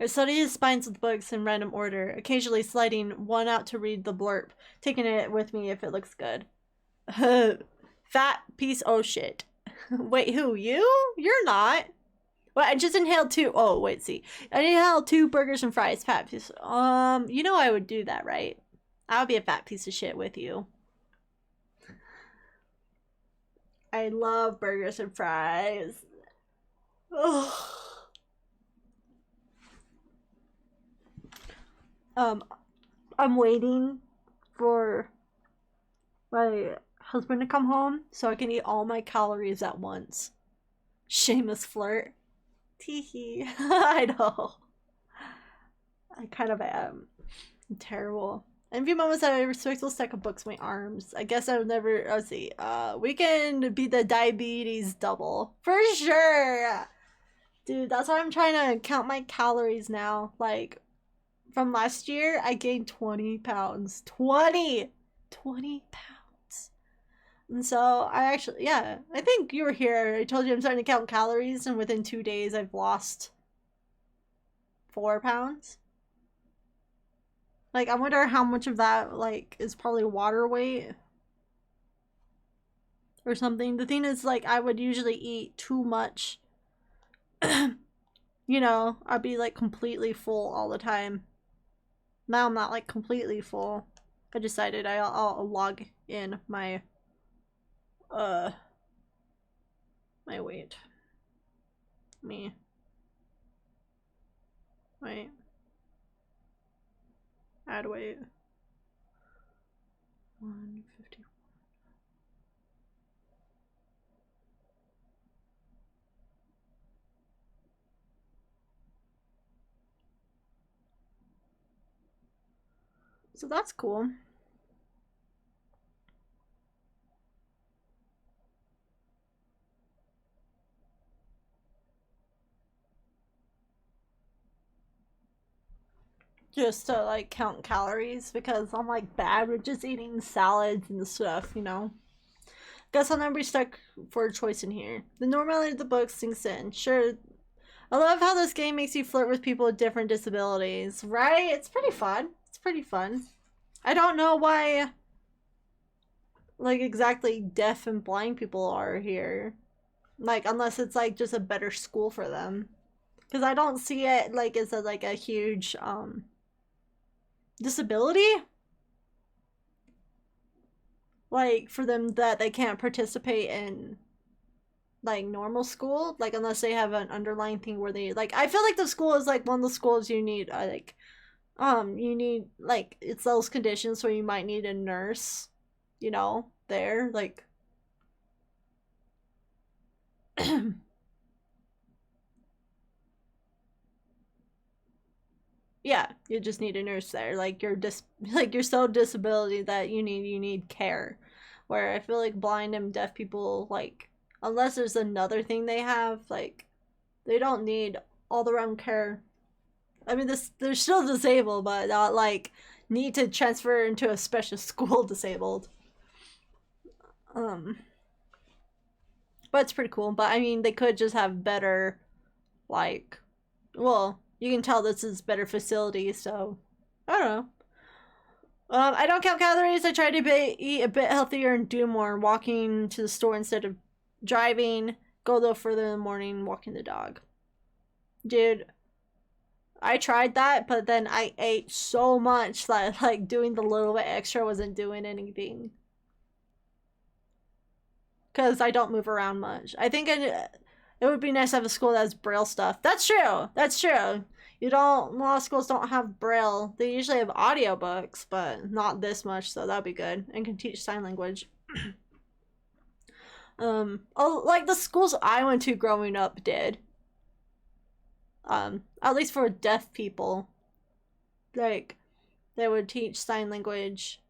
I studied the spines of the books in random order, occasionally sliding one out to read the blurb, taking it with me if it looks good. Fat piece of shit. Wait, who? You? You're not. Well, I just inhaled 2. Oh, wait, see. I inhaled 2 burgers and fries. Fat piece. You know I would do that, right? I would be a fat piece of shit with you. I love burgers and fries. Oh. I'm waiting for my husband to come home so I can eat all my calories at once. Shameless flirt. Teehee. I know. I kind of am. I'm terrible. In a few moments, I have a respectful stack of books in my arms. I guess I would never. Let's see. We can beat the diabetes double for sure, dude. That's why I'm trying to count my calories now. Like, from last year, I gained 20 pounds. 20 pounds. And so I actually, yeah, I think you were here. I told you I'm starting to count calories, and within 2 days, I've lost 4 pounds. Like, I wonder how much of that, like, is probably water weight or something. The thing is, like, I would usually eat too much. You know, I'd be, like, completely full all the time. Now I'm not, like, completely full. I decided I'll log in my, my weight. Wait. 150. So that's cool. just to like count calories because I'm like bad with just eating salads and stuff, you know. Guess I'll never be stuck for a choice in here. The normality of the book sinks in. Sure, I love how this game makes you flirt with people with different disabilities, right? It's pretty fun. It's pretty fun. I don't know why, like, exactly deaf and blind people are here. Like, unless it's, like, just a better school for them. Because I don't see it, like, as a huge, disability. Like, for them that they can't participate in, like, normal school. Like, unless they have an underlying thing where they, like, I feel like the school is, like, one of the schools you need, you need, like, it's those conditions where you might need a nurse, you know, there, like, yeah, you just need a nurse there. Like you're so disability that you need care. Where I feel like blind and deaf people, like, unless there's another thing they have, like, they don't need all around care. I mean, they're still disabled, but not like need to transfer into a special school disabled. Um, but it's pretty cool. But I mean, they could just have better, like, well, you can tell this is better facilities, so I don't know. I don't count calories. I try to eat a bit healthier and do more. Walking to the store instead of driving. Go a little further in the morning, walking the dog. Dude, I tried that, but then I ate so much that, like, doing the little bit extra wasn't doing anything. Because I don't move around much. I think it would be nice to have a school that has Braille stuff. That's true. That's true. A lot of schools don't have Braille. They usually have audiobooks, but not this much, so that'd be good. And can teach sign language. Like the schools I went to growing up did. At least for deaf people. Like, they would teach sign language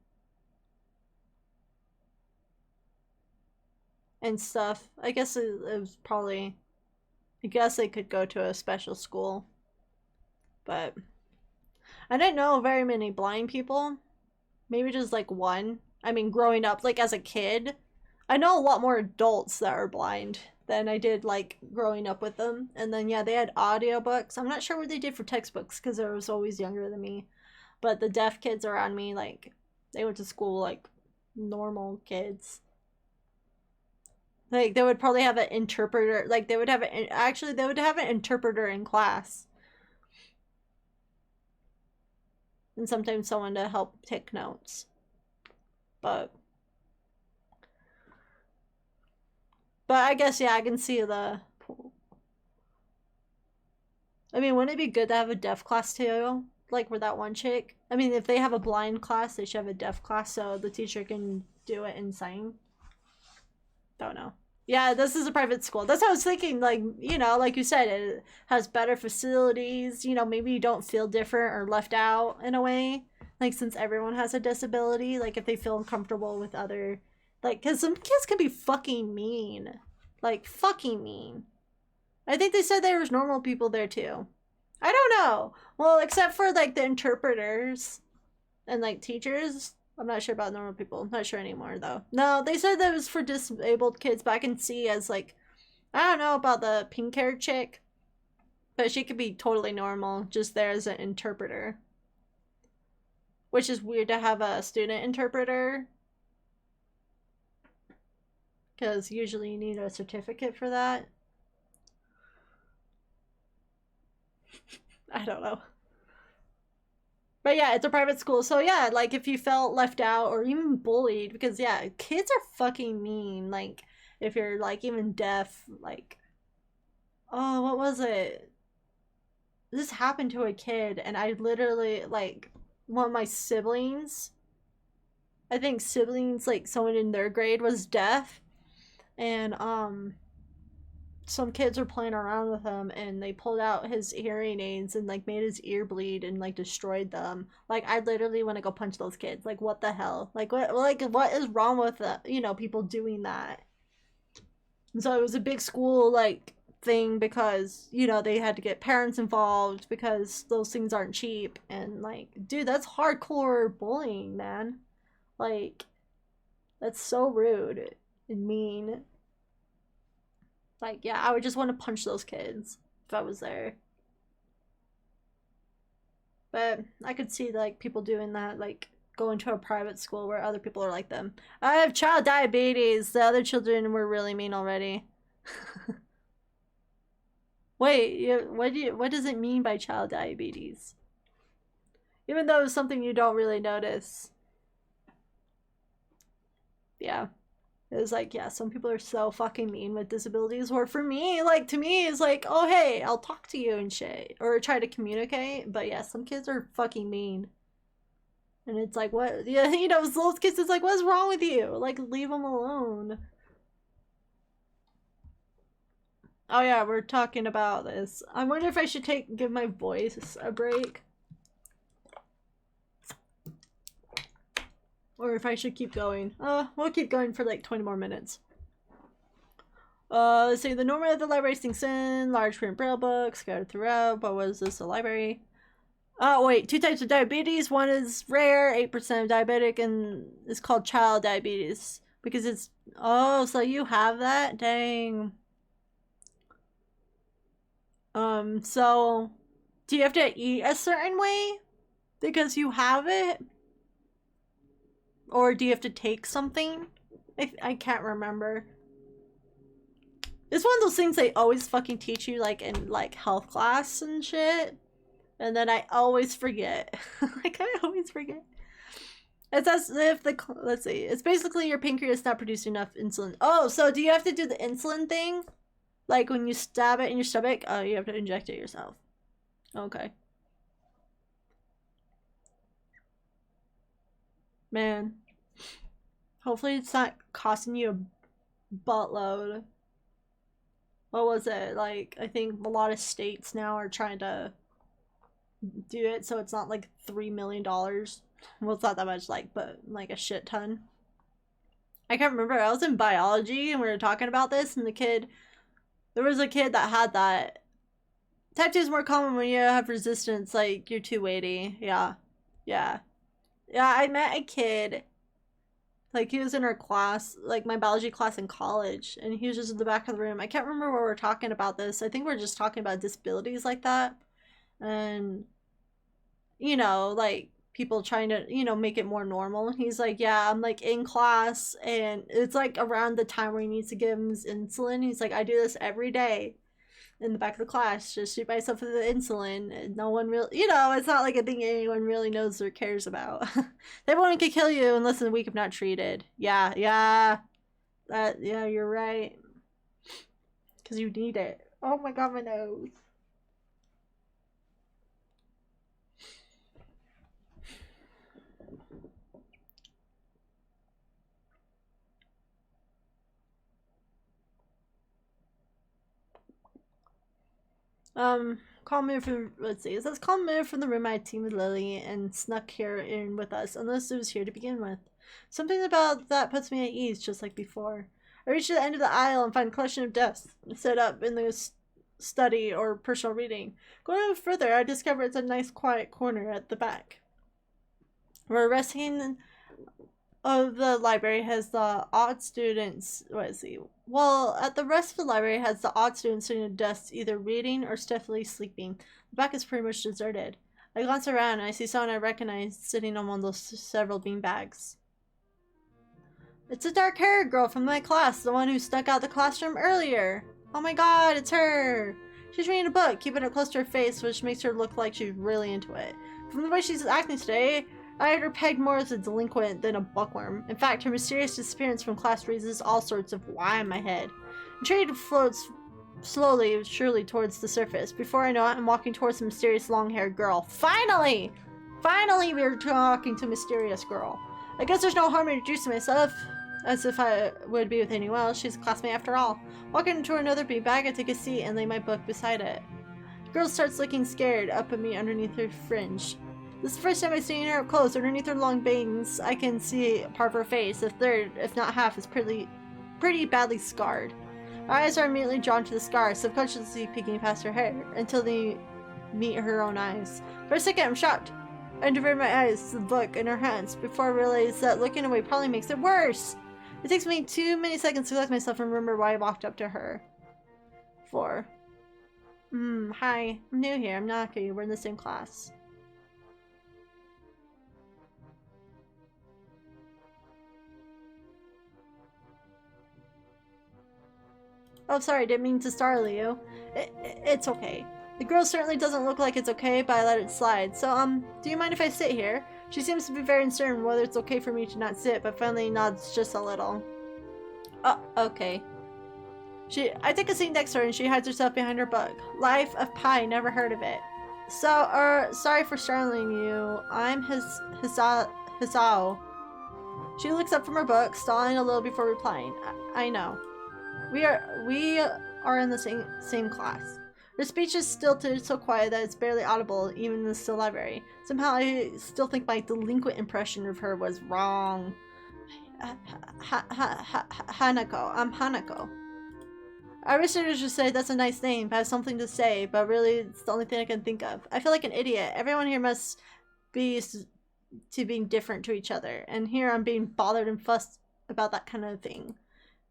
and stuff. I guess it was probably, I guess they could go to a special school. But I didn't know very many blind people. Maybe just like one. I mean, growing up, like as a kid, I know a lot more adults that are blind than I did like growing up with them. And then yeah, they had audiobooks. I'm not sure what they did for textbooks because they was always younger than me. But the deaf kids around me, like, they went to school like normal kids. Like, they would probably have an interpreter. Like, they would have they would have an interpreter in class. And sometimes someone to help take notes. But I guess, yeah, I can see the... I mean, wouldn't it be good to have a deaf class too? Like with that one chick? I mean, if they have a blind class, they should have a deaf class so the teacher can do it in sign. Don't know. Yeah, this is a private school. That's what I was thinking. Like, you know, like you said, it has better facilities. You know, maybe you don't feel different or left out in a way. Like, since everyone has a disability, like, if they feel uncomfortable with other... Like, because some kids can be fucking mean. Like, fucking mean. I think they said there was normal people there, too. I don't know. Well, except for, like, the interpreters and, like, teachers... I'm not sure about normal people. I'm not sure anymore, though. No, they said that it was for disabled kids, but I can see as, like, I don't know about the pink-haired chick, but she could be totally normal, just there as an interpreter. Which is weird to have a student interpreter, because usually you need a certificate for that. I don't know. But yeah, it's a private school. So yeah, like if you felt left out or even bullied, because yeah, kids are fucking mean. Like if you're like even deaf, like, oh, what was it? This happened to a kid and I literally, like, one of my siblings, I think siblings, like someone in their grade was deaf, and some kids were playing around with him and they pulled out his hearing aids and like made his ear bleed and like destroyed them. Like, I literally want to go punch those kids. Like, what the hell? Like, what is wrong with you know, people doing that? And so it was a big school, like, thing because, you know, they had to get parents involved because those things aren't cheap. And like, dude, that's hardcore bullying, man. Like, that's so rude and mean. Like, yeah, I would just want to punch those kids if I was there. But I could see like people doing that, like going to a private school where other people are like them. I have child diabetes. The other children were really mean already. Wait, what does it mean by child diabetes? Even though it's something you don't really notice. Yeah. It was like, yeah, some people are so fucking mean with disabilities. Or for me, like, to me, it's like, oh, hey, I'll talk to you and shit. Or try to communicate. But yeah, some kids are fucking mean. And it's like, what? Yeah, you know, those kids, it's like, what's wrong with you? Like, leave them alone. Oh yeah, we're talking about this. I wonder if I should give my voice a break. Or if I should keep going. We'll keep going for like 20 more minutes. Let's see, the normal at the library sinks in, large print braille books scattered throughout. But what is this, a library? Oh wait, 2 types of diabetes. One is rare, 8% diabetic, and it's called child diabetes. Because it's, oh, so you have that? Dang. So, do you have to eat a certain way because you have it? Or do you have to take something? I can't remember. It's one of those things they always fucking teach you, like, in, like, health class and shit. And then I always forget. Like, I always forget. It's as if the, let's see, it's basically your pancreas not producing enough insulin. Oh, so do you have to do the insulin thing? Like, when you stab it in your stomach? Oh, you have to inject it yourself. Okay. Man. Hopefully it's not costing you a buttload. What was it? Like, I think a lot of states now are trying to do it so it's not like $3 million. Well, it's not that much, like, but like a shit ton. I can't remember. I was in biology and we were talking about this, and there was a kid that had that. Type 2 is more common when you have resistance, like you're too weighty. Yeah. Yeah. Yeah, I met a kid, like he was in our class, like my biology class in college, and he was just in the back of the room. I can't remember where we're talking about this. I think we're just talking about disabilities like that. And, you know, like people trying to, you know, make it more normal. He's like, yeah, I'm like in class and it's like around the time where he needs to give him his insulin. He's like, I do this every day in the back of the class, just shoot myself with the insulin. And no one really, you know, it's not like a thing anyone really knows or cares about. Everyone could kill you in less than a week if not treated. Yeah, yeah. Yeah, you're right. Because you need it. Oh my god, my nose. Call me from, let's see, it says call me from the room I teamed with Lily and snuck here in with us, unless it was here to begin with. Something about that puts me at ease, just like before. I reach the end of the aisle and find a collection of desks set up in the study or personal reading. Going a little further, I discover it's a nice quiet corner at the back. Where resting of the library has the odd students, well, at the rest of the library has the odd students sitting at desks either reading or stealthily sleeping. The back is pretty much deserted. I glance around and I see someone I recognize sitting on one of those several beanbags. It's a dark-haired girl from my class, the one who snuck out the classroom earlier. Oh my god, it's her! She's reading a book, keeping it close to her face, which makes her look like she's really into it. From the way she's acting today, I had her pegged more as a delinquent than a bookworm. In fact, her mysterious disappearance from class raises all sorts of why in my head. Intrigue floats slowly, surely towards the surface. Before I know it, I'm walking towards the mysterious long-haired girl. Finally! Finally, we're talking to a mysterious girl. I guess there's no harm in introducing myself, as if I would be with anyone else. She's a classmate after all. Walking into another beanbag, I take a seat and lay my book beside it. The girl starts looking scared up at me underneath her fringe. This is the first time I've seen her up close. Underneath her long bangs, I can see part of her face. A third, if not half, is pretty badly scarred. Her eyes are immediately drawn to the scar, subconsciously peeking past her hair, until they meet her own eyes. For a second, I'm shocked. I divert my eyes to the book in her hands, before I realize that looking away probably makes it worse. It takes me too many seconds to collect myself and remember why I walked up to her. 4. Hi. I'm new here. I'm Naki. We're in the same class. Oh, sorry. Didn't mean to startle you. It's okay. The girl certainly doesn't look like it's okay, but I let it slide. So, do you mind if I sit here? She seems to be very uncertain whether it's okay for me to not sit, but finally nods just a little. Oh, okay. I take a seat next to her and she hides herself behind her book. Life of Pi, never heard of it. So, sorry for startling you. I'm Hisao. She looks up from her book, stalling a little before replying. I know. We are in the same class. Her speech is stilted, so quiet that it's barely audible, even in the still library. Somehow I still think my delinquent impression of her was wrong. Hanako. I'm Hanako. I wish I could just say that's a nice name, I have something to say, but really it's the only thing I can think of. I feel like an idiot. Everyone here must be used to being different to each other, and here I'm being bothered and fussed about that kind of thing.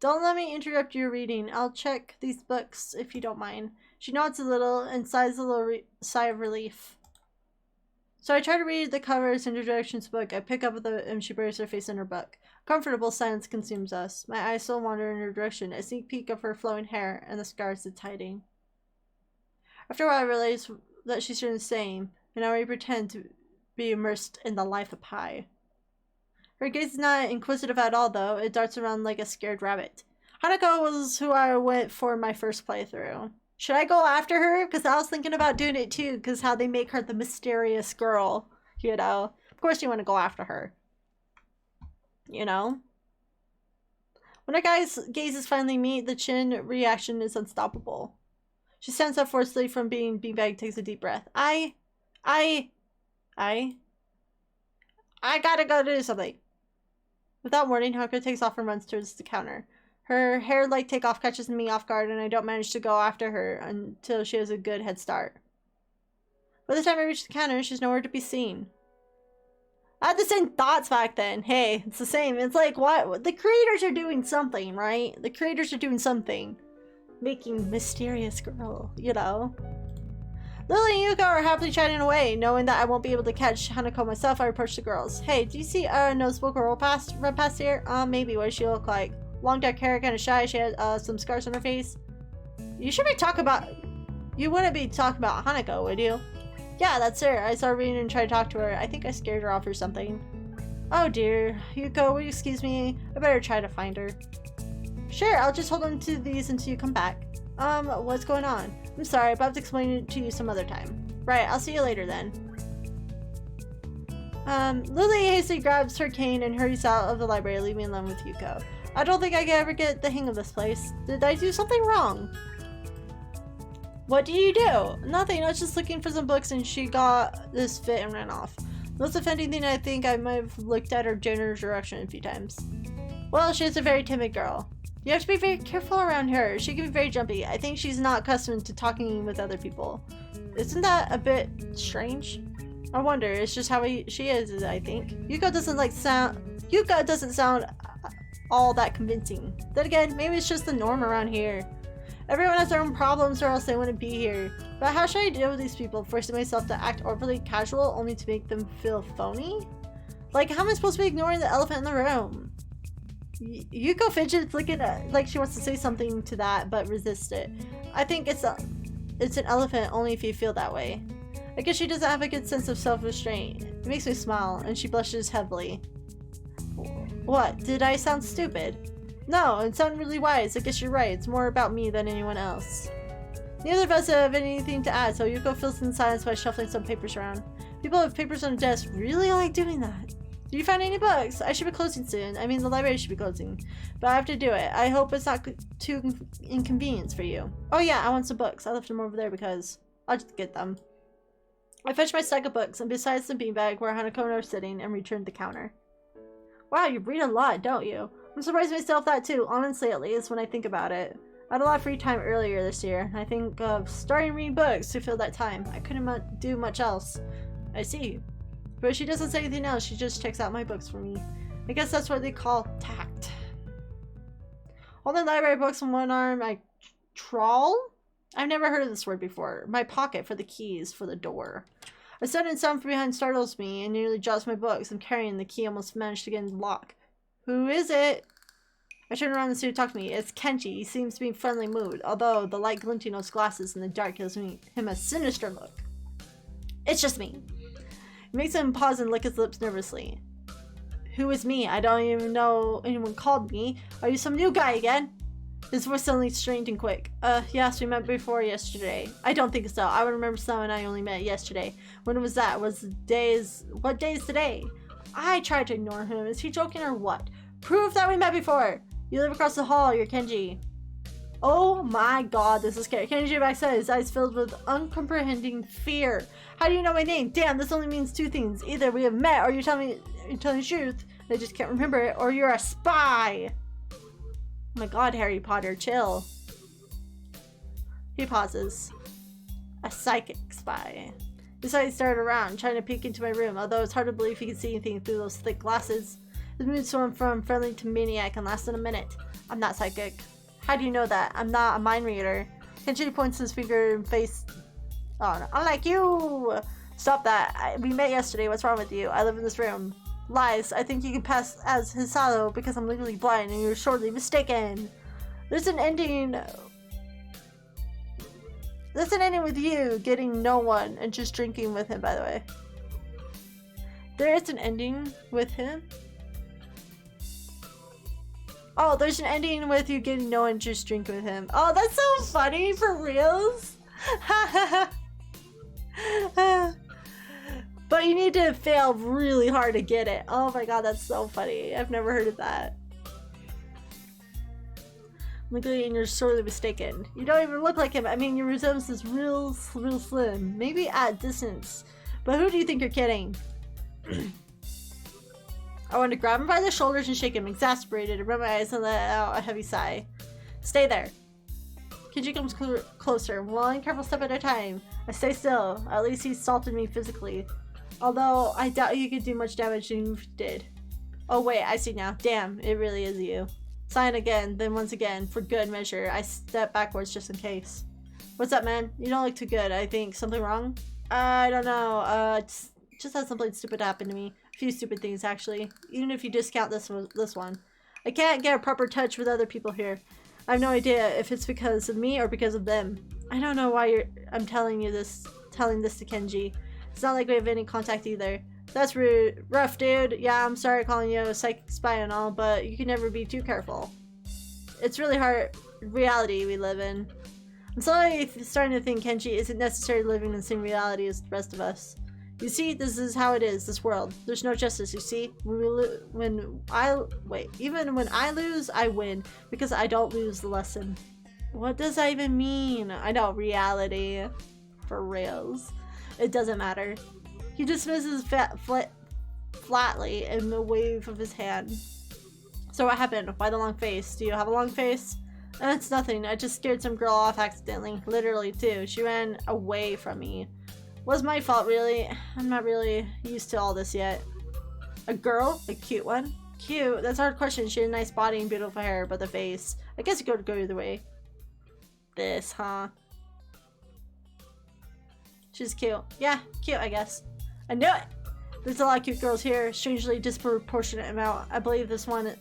Don't let me interrupt your reading. I'll check these books if you don't mind. She nods a little and sighs a little sigh of relief. So I try to read the covers and introductions book. I pick up and she buries her face in her book. Comfortable silence consumes us. My eyes still wander in her direction. A sneak peek of her flowing hair and the scars it's hiding. After a while I realize that she's doing the same, and I pretend to be immersed in the life of Pi. Her gaze is not inquisitive at all, though. It darts around like a scared rabbit. Hanako was who I went for my first playthrough. Should I go after her? Because I was thinking about doing it too, because how they make her the mysterious girl, you know? Of course you want to go after her. You know? When our gazes finally meet, the chin reaction is unstoppable. She stands up forcefully from being beanbagged, takes a deep breath. I gotta go do something. Without warning, Hanako takes off and runs towards the counter. Her hair-like takeoff catches me off guard, and I don't manage to go after her until she has a good head start. By the time I reach the counter, she's nowhere to be seen. I had the same thoughts back then. Hey, it's the same. It's like, what? The creators are doing something, right? The creators are doing something. Making mysterious girl, you know? Lily and Yuko are happily chatting away. Knowing that I won't be able to catch Hanako myself, I approach the girls. Hey, do you see a noticeable girl run past here? Maybe. What does she look like? Long dark hair, kind of shy. She has some scars on her face. You wouldn't be talking about Hanako, would you? Yeah, that's her. I saw her reading and tried to talk to her. I think I scared her off or something. Oh dear. Yuko, will you excuse me? I better try to find her. Sure, I'll just hold on to these until you come back. What's going on? I'm sorry, but I'll have to explain it to you some other time. Right, I'll see you later then. Lily hastily grabs her cane and hurries out of the library, leaving me alone with Yuko. I don't think I can ever get the hang of this place. Did I do something wrong? What do you do? Nothing, I was just looking for some books and she got this fit and ran off. Most offending thing, I think I might have looked at her general direction a few times. Well, she's a very timid girl. You have to be very careful around her. She can be very jumpy. I think she's not accustomed to talking with other people. Isn't that a bit strange? I wonder, it's just how she is, I think. Yuko doesn't sound all that convincing. Then again, maybe it's just the norm around here. Everyone has their own problems or else they wouldn't be here. But how should I deal with these people, forcing myself to act overly casual only to make them feel phony? Like, how am I supposed to be ignoring the elephant in the room? Yuko fidgets, looking at like she wants to say something to that, but resist it. I think it's an elephant only if you feel that way. I guess she doesn't have a good sense of self-restraint. It makes me smile, and she blushes heavily. What? Did I sound stupid? No, it sounded really wise. I guess you're right. It's more about me than anyone else. Neither of us have anything to add, so Yuko fills in silence by shuffling some papers around. People with papers on their desk really like doing that. Did you find any books? I should be closing soon. I mean, the library should be closing. But I have to do it. I hope it's not too inconvenient for you. Oh yeah, I want some books. I left them over there because I'll just get them. I fetched my stack of books, and besides the beanbag where Hanako and I are sitting, and returned the counter. Wow, you read a lot, don't you? I'm surprised myself that too, honestly at least, when I think about it. I had a lot of free time earlier this year. I think of starting reading books to fill that time. I couldn't do much else. I see. But she doesn't say anything else. She just checks out my books for me. I guess that's what they call tact. Holding library books in one arm, I trawl? I've never heard of this word before. My pocket for the keys for the door. A sudden sound from behind startles me and nearly drops my books. I'm carrying the key, almost managed to get in the lock. Who is it? I turn around and see who talked to me. It's Kenji. He seems to be in friendly mood, although the light glinting of his glasses in the dark gives him a sinister look. It's just me. It makes him pause and lick his lips nervously. Who is me? I don't even know anyone called me. Are you some new guy again? His voice suddenly strained and quick. Yes, we met before yesterday. I don't think so. I would remember someone I only met yesterday. When was that? What day is today? I tried to ignore him. Is he joking or what? Proof that we met before. You live across the hall. You're Kenji. Oh my god, this is scary. Kenji backside, his eyes filled with uncomprehending fear. How do you know my name? Damn, this only means two things. Either we have met or you're telling the truth. I just can't remember it. Or you're a spy. Oh my god, Harry Potter, chill. He pauses. A psychic spy. His eyes started around, trying to peek into my room, although it's hard to believe he could see anything through those thick glasses. His mood swung from friendly to maniac and lasted a minute. I'm not psychic. How do you know that? I'm not a mind reader. Kenji points his finger and face. Oh no, unlike you! Stop that. We met yesterday. What's wrong with you? I live in this room. Lies. I think you can pass as Hisado because I'm legally blind and you're sorely mistaken. There's an ending with you getting no one and just drinking with him, by the way. There is an ending with him? Oh, there's an ending with you getting no one and just drinking with him. Oh, that's so funny, for reals. But you need to fail really hard to get it. Oh my god, that's so funny. I've never heard of that. Legally, and you're sorely mistaken. You don't even look like him. I mean, your resemblance is real slim. Maybe at distance. But who do you think you're kidding? I want to grab him by the shoulders and shake him, exasperated, and rub my eyes and let out a heavy sigh. Stay there. Kenji comes closer, one careful step at a time. I stay still. At least he assaulted me physically. Although, I doubt he could do much damage than you did. Oh wait, I see now. Damn, it really is you. Sign again, then once again, for good measure. I step backwards just in case. What's up, man? You don't look too good, I think. Something wrong? I don't know. Just had something stupid happen to me. A few stupid things, actually. Even if you discount this one. I can't get a proper touch with other people here. I have no idea if it's because of me or because of them. I don't know why I'm telling this to Kenji. It's not like we have any contact either. That's rude. Rough, dude. Yeah, I'm sorry calling you a psychic spy and all, but you can never be too careful. It's really hard reality we live in. I'm slowly starting to think Kenji isn't necessarily living in the same reality as the rest of us. You see, this is how it is, this world. There's no justice, you see? Even when I lose, I win. Because I don't lose the lesson. What does that even mean? I know, reality. For reals. It doesn't matter. He dismisses flatly in the wave of his hand. So what happened? Why the long face? Do you have a long face? It's nothing. I just scared some girl off accidentally. Literally, too. She ran away from me. Was my fault, really? I'm not really used to all this yet. A girl? A cute one? Cute? That's a hard question. She had a nice body and beautiful hair, but the face. I guess it could go either way. This, huh? She's cute. Yeah, cute, I guess. I knew it! There's a lot of cute girls here. Strangely disproportionate amount. I believe this one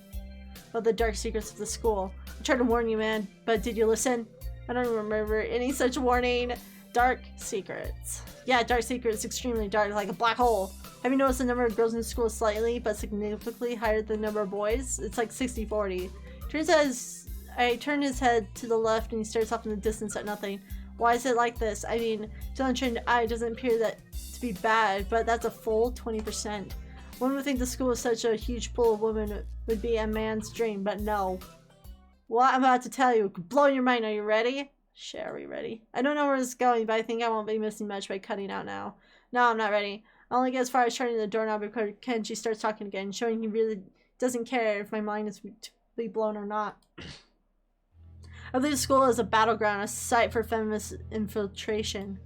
of the dark secrets of the school. I tried to warn you, man, but did you listen? I don't remember any such warning. Dark secrets. Yeah, dark secrets, extremely dark, like a black hole. Have you noticed the number of girls in the school is slightly, but significantly higher than the number of boys? It's like 60-40. I turn his head to the left and he stares off in the distance at nothing. Why is it like this? I mean, to untrained eye, it doesn't appear that to be bad, but that's a full 20%. One would think the school with such a huge pool of women would be a man's dream, but no. What I'm about to tell you could blow your mind. Are you ready? Shit, are we ready? I don't know where this is going, but I think I won't be missing much by cutting out now. No, I'm not ready. I only get as far as turning the doorknob before Kenji starts talking again, showing he really doesn't care if my mind is to be blown or not. I believe school is a battleground, a site for feminist infiltration.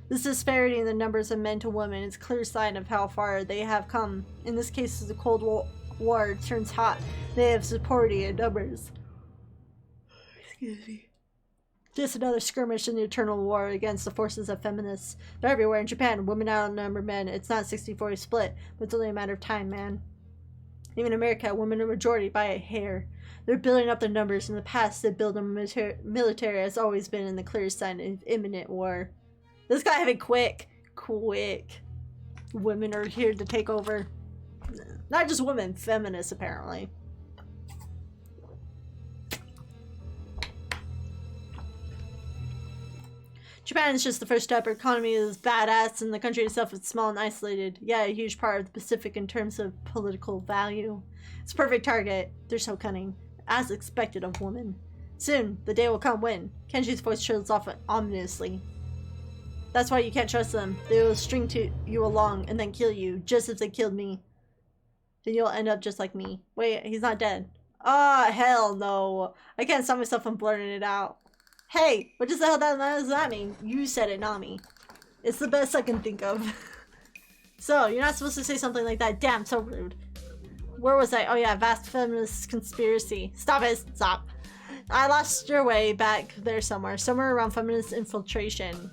This disparity in the numbers of men to women is a clear sign of how far they have come. In this case, as the Cold War turns hot, they have supported in numbers. Excuse me. Just another skirmish in the eternal war against the forces of feminists. They're everywhere in Japan. Women outnumber men. It's not 60-40 split, but it's only a matter of time, man. Even in America, women are majority by a hair. They're building up their numbers. In the past, the build of military has always been in the clear sign of imminent war. This guy have it quick. Quick. Women are here to take over. Not just women, feminists apparently. Japan is just the first step. Our economy is badass and the country itself is small and isolated. Yeah, a huge part of the Pacific in terms of political value. It's a perfect target. They're so cunning. As expected of women. Soon, the day will come when. Kenji's voice trails off ominously. That's why you can't trust them. They will string to you along and then kill you, just as they killed me. Then you'll end up just like me. Wait, he's not dead. Ah, hell no. I can't stop myself from blurting it out. Hey, what the hell does that mean? You said it, not me. It's the best I can think of. So, you're not supposed to say something like that. Damn, so rude. Where was I? Oh yeah, vast feminist conspiracy. Stop it, stop. I lost your way back there somewhere. Somewhere around feminist infiltration.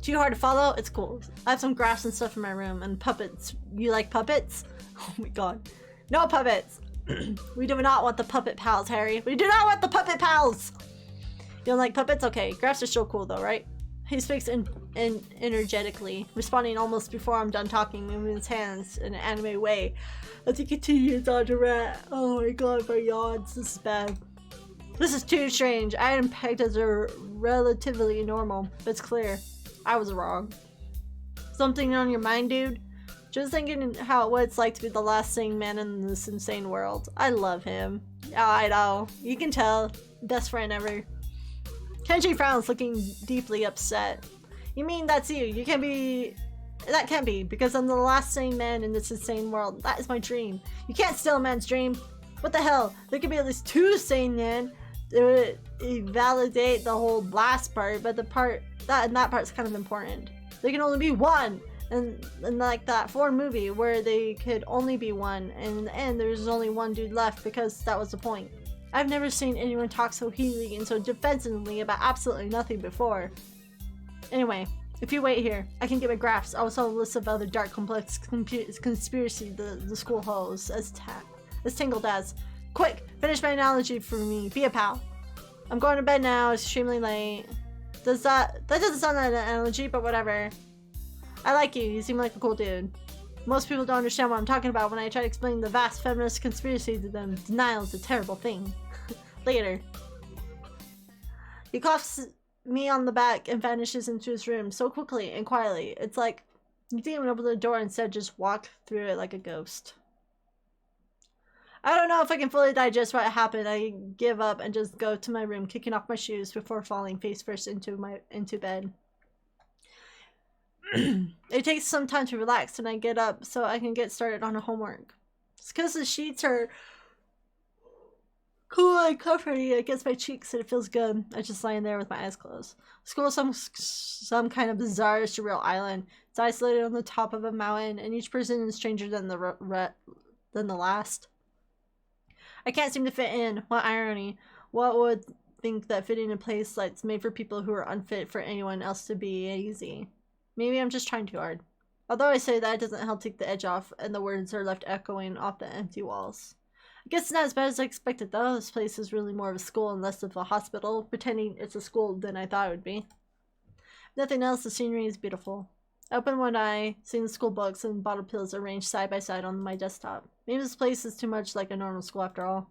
Too hard to follow? It's cool. I have some graphs and stuff in my room. And puppets. You like puppets? Oh my god. No puppets! We do not want the puppet pals, Harry. We do not want the puppet pals! You don't like puppets? Okay, graphs are still cool though, right? He speaks energetically, responding almost before I'm done talking, moving his hands in an anime way as he continues on to rant. Oh my god, my yawns. This is bad. This is too strange. I had him pegged as a relatively normal, but it's clear. I was wrong. Something on your mind, dude? Just thinking what it's like to be the last sane man in this insane world. I love him. Yeah, I know. You can tell. Best friend ever. Kenji frowns, looking deeply upset. You mean that's you? You can't be... That can't be, because I'm the last sane man in this insane world. That is my dream. You can't steal a man's dream. What the hell? There could be at least 2 sane men. It would validate the whole last part, but the part... That part's kind of important. There can only be 1! And like that 4 movie where they could only be 1, and in the end there's only 1 dude left because that was the point. I've never seen anyone talk so heatedly and so defensively about absolutely nothing before. Anyway, if you wait here, I can get my graphs. I also have a list of other dark, complex conspiracy the school holds as tangled as. Quick, finish my analogy for me. Be a pal. I'm going to bed now. It's extremely late. That doesn't sound like an analogy, but whatever. I like you. You seem like a cool dude. Most people don't understand what I'm talking about when I try to explain the vast feminist conspiracy to them. Denial is a terrible thing. Later. He coughs me on the back and vanishes into his room so quickly and quietly. It's like he didn't even open the door, instead just walk through it like a ghost. I don't know if I can fully digest what happened. I give up and just go to my room, kicking off my shoes before falling face first into bed. It takes some time to relax and I get up so I can get started on the homework. It's because the sheets are cool and comforting against my cheeks and it feels good. I just lying there with my eyes closed. School is some kind of bizarre, surreal island. It's isolated on the top of a mountain and each person is stranger than the last. I can't seem to fit in. What irony. What would think that fitting in a place that's made for people who are unfit for anyone else to be easy. Maybe I'm just trying too hard. Although I say that, it doesn't help take the edge off, and the words are left echoing off the empty walls. I guess it's not as bad as I expected, though. This place is really more of a school and less of a hospital, pretending it's a school than I thought it would be. If nothing else, the scenery is beautiful. I open one eye, seeing the school books and bottle pills arranged side by side on my desktop. Maybe this place is too much like a normal school after all.